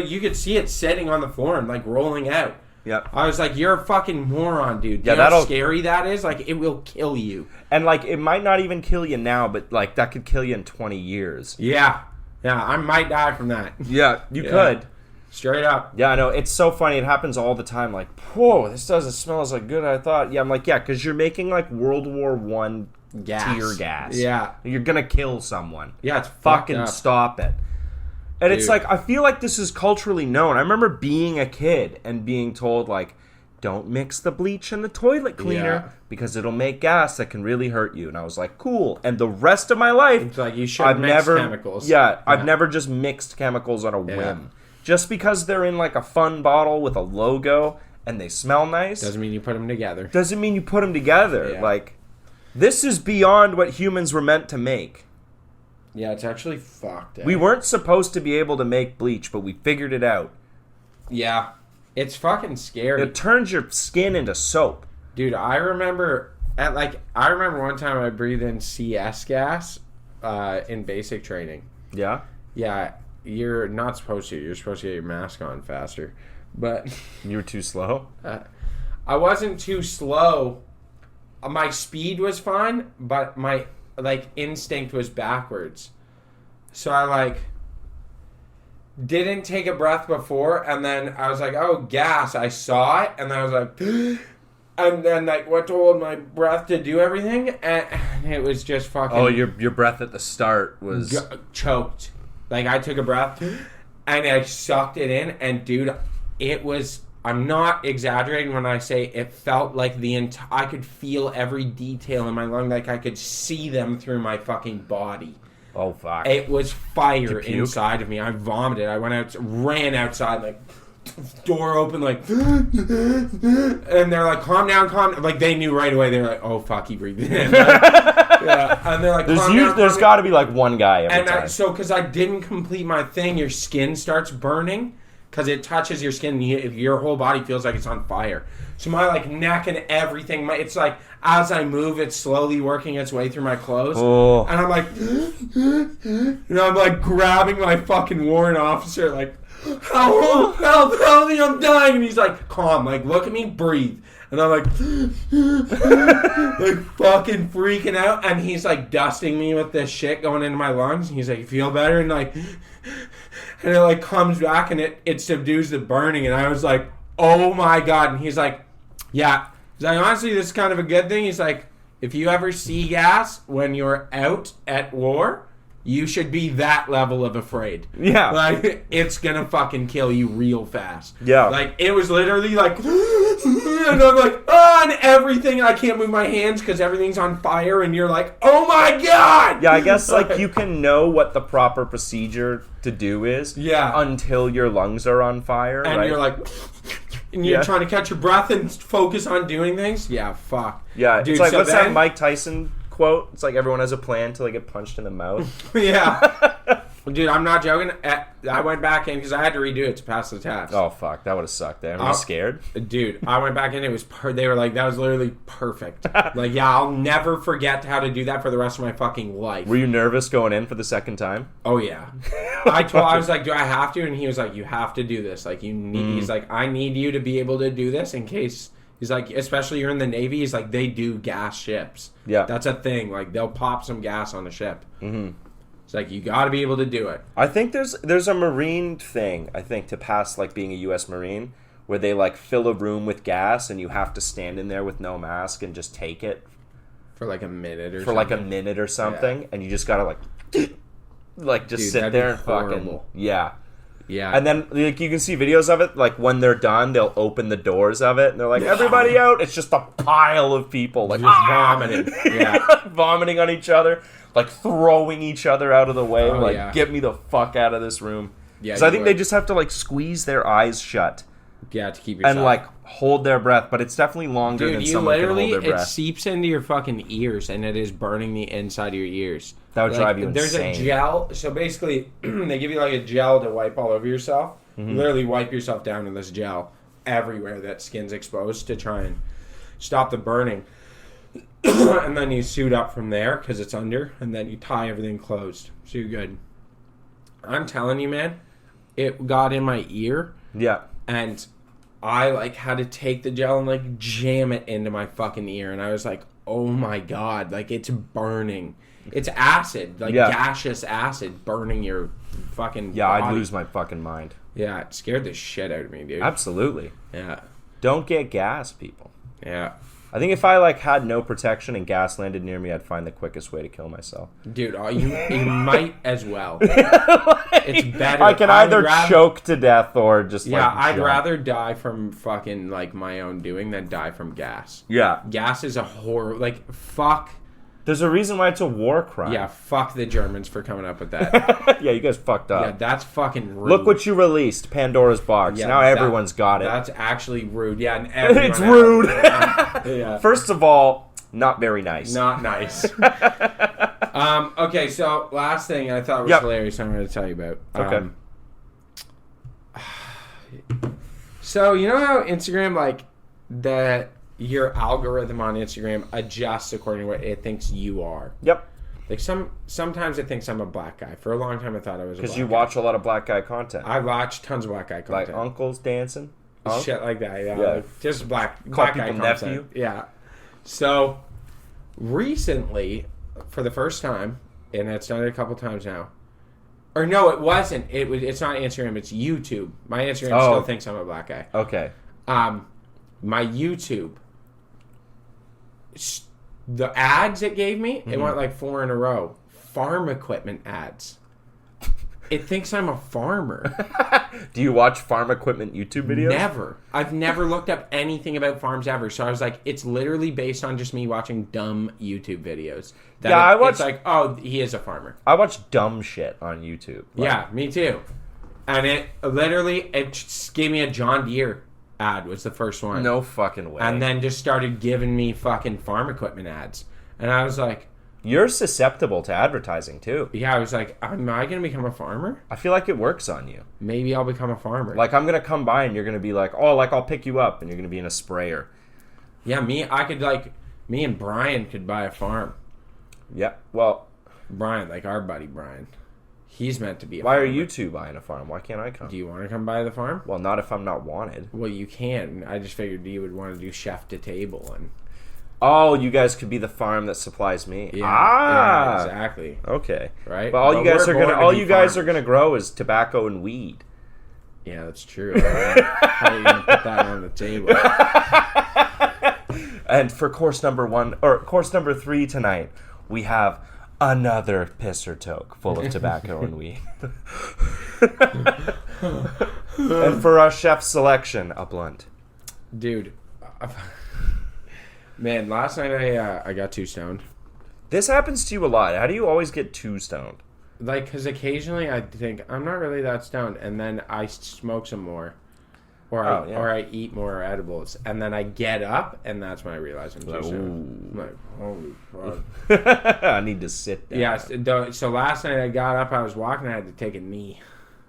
you could see it sitting on the floor and, like, rolling out. Yep. I was like, you're a fucking moron, dude. Yeah, You know how that'll- scary that is? Like, it will kill you. And, like, it might not even kill you now, but, like, that could kill you in 20 years. Yeah. Yeah, I might die from that. Yeah, you could. Straight up. Yeah, I know. It's so funny. It happens all the time. Like, whoa, this doesn't smell as like good as I thought. Yeah, I'm like, yeah, because you're making, like, World War I tear gas. Yeah. You're going to kill someone. Yeah, it's Fucking fucked up. stop it. And it's Dude. like, I feel like this is culturally known. I remember being a kid and being told, like, don't mix the bleach in the toilet cleaner Yeah. because it'll make gas that can really hurt you. And I was like, cool. And the rest of my life, It's like, you should mix chemicals. Yeah, I've never just mixed chemicals on a Yeah. whim. Just because they're in, like, a fun bottle with a logo and they smell nice Doesn't mean you put them together. doesn't mean you put them together. Yeah. Like, this is beyond what humans were meant to make. Yeah, it's actually fucked. We weren't supposed to be able to make bleach, but we figured it out. Yeah. It's fucking scary. It turns your skin into soap. Dude, I remember one time I breathed in CS gas in basic training. Yeah? Yeah, you're not supposed to. You're supposed to get your mask on faster. But You were too slow? I wasn't too slow. My speed was fine, but my instinct was backwards. So I didn't take a breath before, and then I was like, oh, gas. I saw it, and then I was like, and then went to hold my breath to do everything, and it was just fucking... Oh, your breath at the start was... choked. I took a breath, and I sucked it in, and dude, it was... I'm not exaggerating when I say it felt like I could feel every detail in my lung, like I could see them through my fucking body. Oh, fuck. It was fire inside of me. I vomited. I ran outside, door open, and they're like, calm down. They knew right away. They were like, oh, fuck, he breathed in. Yeah. And they're like, There's got to be one guy every time. Because I didn't complete my thing, your skin starts burning. Because it touches your skin, and your whole body feels like it's on fire. So my neck and everything, it's as I move, it's slowly working its way through my clothes. Oh. And I'm I'm grabbing my fucking warrant officer, help me, I'm dying. And he's like, calm, look at me, breathe. And I'm fucking freaking out. And he's dusting me with this shit going into my lungs. And he's like, you feel better? And and it comes back and it subdues the burning. And I was like, oh my God. And he's like, yeah. He's like, honestly, this is kind of a good thing. He's like, if you ever see gas when you're out at war, you should be that level of afraid. Yeah. It's gonna fucking kill you real fast. Yeah. It was literally and I'm and everything, I can't move my hands because everything's on fire, and you're like, oh my God! Yeah, I guess, you can know what the proper procedure to do is. Yeah. Until your lungs are on fire, and right? you're and you're trying to catch your breath and focus on doing things. Yeah, fuck. Yeah, dude, it's what's that Mike Tyson quote? It's everyone has a plan till they get punched in the mouth. Yeah. Dude, I'm not joking. I went back in because I had to redo it to pass the test. Oh, fuck. That would have sucked. Were you scared? Dude, I went back in. It was they were like, that was literally perfect. Yeah, I'll never forget how to do that for the rest of my fucking life. Were you nervous going in for the second time? Oh, yeah. I was like, do I have to? And he was like, you have to do this. You need. He's like, I need you to be able to do this in case. He's like, especially you're in the Navy. He's like, they do gas ships. Yeah. That's a thing. They'll pop some gas on a ship. Mm-hmm. It's you got to be able to do it. I think there's a Marine thing, to pass, being a U.S. Marine, where they, fill a room with gas, and you have to stand in there with no mask and just take it. For, a minute or something. For, a minute or something, yeah. And you just got to, just Dude, sit there and fucking... Yeah. Yeah. And then, you can see videos of it, when they're done, they'll open the doors of it, and they're like, everybody out! It's just a pile of people, just vomiting. Yeah. Vomiting on each other. Throwing each other out of the way. Get me the fuck out of this room. Yeah. Because I think they just have to, squeeze their eyes shut. Yeah, to keep yourself. And, hold their breath. But it's definitely longer than someone can hold their breath. It seeps into your fucking ears, and it is burning the inside of your ears. That would drive you insane. There's a gel. So, basically, they give you, a gel to wipe all over yourself. Mm-hmm. You literally wipe yourself down in this gel everywhere that skin's exposed to try and stop the burning. And then you suit up from there because it's under, and then you tie everything closed. So you're good. I'm telling you, man, it got in my ear. Yeah. And I had to take the gel and jam it into my fucking ear, and I was like, oh my God, it's burning. It's acid, gaseous acid burning your fucking body. I'd lose my fucking mind. Yeah, it scared the shit out of me, dude. Absolutely. Yeah. Don't get gas, people. Yeah. I think if I had no protection and gas landed near me, I'd find the quickest way to kill myself. Dude, you might as well. It's better. I can either choke to death or just I'd rather die from fucking my own doing than die from gas. Yeah. Gas is a horror. Fuck. There's a reason why it's a war crime. Yeah, fuck the Germans for coming up with that. Yeah, you guys fucked up. Yeah, that's fucking rude. Look what you released, Pandora's Box. Yeah, now everyone's got it. That's actually rude. Yeah, and everyone it's rude. Yeah. First of all, not very nice. Not nice. Okay, so last thing I thought was hilarious I'm going to tell you about. Okay. So, you know how Instagram, your algorithm on Instagram adjusts according to what it thinks you are. Yep. Sometimes it thinks I'm a black guy. For a long time, I thought I was a black guy. Because you watch a lot of black guy content. I watch tons of black guy content. Like uncles dancing. shit like that. Yeah, Yeah. Like, just black Call guy people content. nephew. Yeah. So recently, for the first time, and it's done it a couple times now. Or no, it wasn't. It's not Instagram. It's YouTube. My Instagram still thinks I'm a black guy. Okay. My YouTube, the ads it gave me, it went like 4 in a row. Farm equipment ads. It thinks I'm a farmer. Do you watch farm equipment YouTube videos? Never. I've never looked up anything about farms ever. So I was like, it's literally based on just me watching dumb YouTube videos. It's like, oh, he is a farmer. I watch dumb shit on YouTube. Yeah, me too. And it just gave me a John Deere ad was the first one. No fucking way. And then just started giving me fucking farm equipment ads. And I was like... You're susceptible to advertising, too. Yeah, I was like, am I going to become a farmer? I feel like it works on you. Maybe I'll become a farmer. Like, I'm going to come by and you're going to be like, oh, like, I'll pick you up. And you're going to be in a sprayer. Yeah, me and Brian could buy a farm. Yeah, well... Brian, like our buddy Brian. He's meant to be a Why farmer. are you two buying a farm? Why can't I come? Do you want to come by the farm? Well, not if I'm not wanted. Well, you can. I just figured you would want to do chef to table and... Oh, you guys could be the farm that supplies me. Yeah, exactly. Okay. Right? But all you guys farmers. are gonna grow is tobacco and weed. Yeah, that's true. How are you gonna put that on the table? And for course number 3 tonight, we have another pisser toke full of tobacco and weed. And for our chef selection, a blunt. Dude, man, last night I got too stoned. This happens to you a lot. How do you always get too stoned? Like, because occasionally I think I'm not really that stoned, and then I smoke some more, or I eat more edibles, and then I get up, and that's when I realize I'm too stoned. I'm like, holy fuck. I need to sit down. Yeah, so last night I got up, I was walking, I had to take a knee.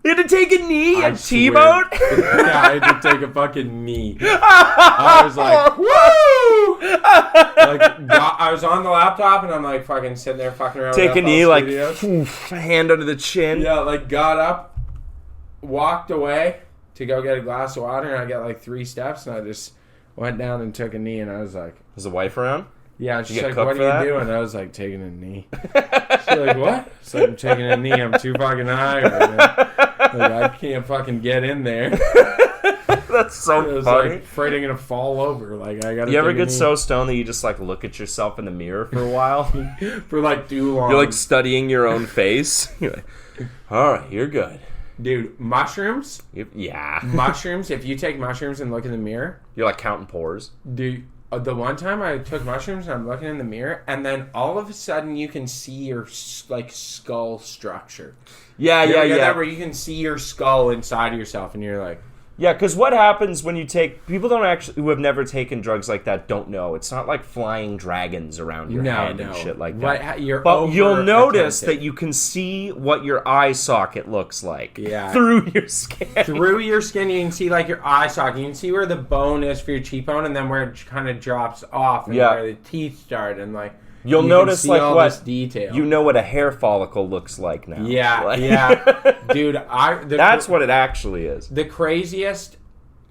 You had to take a knee I at T-Boat? Yeah, I had to take a fucking knee. I was like, woo! I was on the laptop and I'm like fucking sitting there fucking around. Take a with FL knee, like, Studios. hand under the chin. Yeah, like got up, walked away to go get a glass of water, and I got like 3 steps, and I just went down and took a knee, and I was like, Was the wife around? yeah, she's get like, cooked what for are that? you doing? I was like, taking a knee. She's like, what? It's like, I'm taking a knee. I'm too fucking high right now. Like, I can't fucking get in there. That's so It was funny. like afraid I'm gonna fall over. Like I gotta. You ever take a get knee. so stoned that you just like look at yourself in the mirror for a while? for like too long? You're like studying your own face. You're like, all right, you're good. dude, mushrooms. Yeah. Mushrooms. If you take mushrooms and look in the mirror, You're like counting pores. dude. The one time I took mushrooms and I'm looking in the mirror, and then all of a sudden you can see your like skull structure. Yeah, You ever get yeah. that where you can see your skull inside of yourself, and you're like, Yeah, because what happens when you take... People don't actually... Who have never taken drugs like that don't know. It's not like flying dragons around your head and shit like that. But you'll notice that you can see what your eye socket looks like through your skin. Through your skin, you can see like your eye socket. You can see where the bone is for your cheekbone, and then where it kind of drops off, and where the teeth start, and like... You'll you notice can see like all what this detail. you know what a hair follicle looks like now. Yeah, Like- yeah, dude. That's what it actually is. The craziest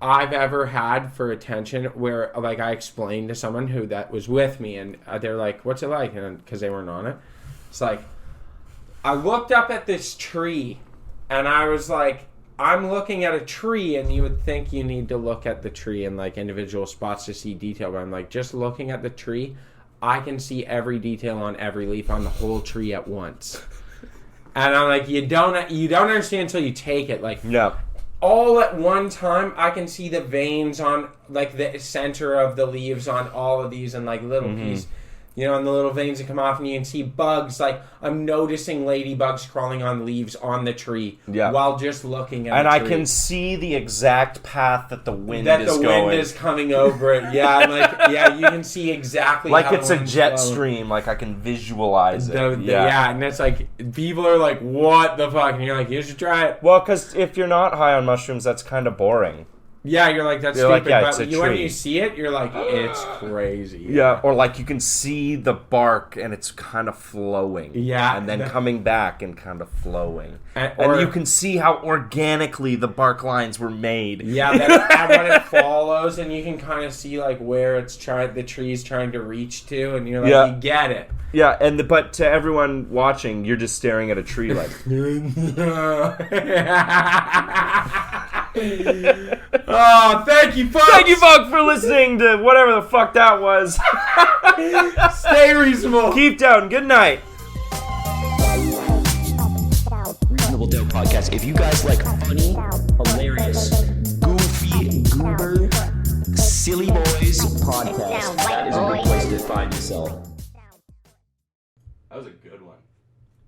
I've ever had for attention, where like I explained to someone who that was with me, and they're like, "What's it like?" And because they weren't on it, it's like I looked up at this tree, and I was like, "I'm looking at a tree," and you would think you need to look at the tree in like individual spots to see detail, but I'm like, just looking at the tree, I can see every detail on every leaf on the whole tree at once. And I'm like, you don't understand until you take it. Like, No. all at one time, I can see the veins on like the center of the leaves on all of these, and like little piece, you know, and the little veins that come off, and you can see bugs. Like, I'm noticing ladybugs crawling on leaves on the tree while just looking at And the I tree. can see the exact path that the wind that is the going. wind is coming over it. Yeah, and like, yeah, you can see exactly like how it's the a wind's jet blowing. stream. Like I can visualize it. Yeah, and it's like people are like, "What the fuck?" And you're like, "You should try it." Well, because if you're not high on mushrooms, that's kind of boring. Yeah, you're like, that's You're like, stupid. yeah, but it's a when tree. you see it, you're like, it's crazy. Yeah, or like you can see the bark and it's kind of flowing. Yeah. And then coming back and kind of flowing. Or- And you can see how organically the bark lines were made. Yeah, then when it follows, and you can kind of see like where the tree's trying to reach to, and you're like, Yeah. you get it. Yeah, but to everyone watching, you're just staring at a tree like... Oh, thank you, folks. Thank you, folks, for listening to whatever the fuck that was. Stay reasonable. Keep down. Good night. Reasonable Doubt Podcast. If you guys like funny, hilarious, goofy, goober, silly boys podcast, that is a good place to find yourself.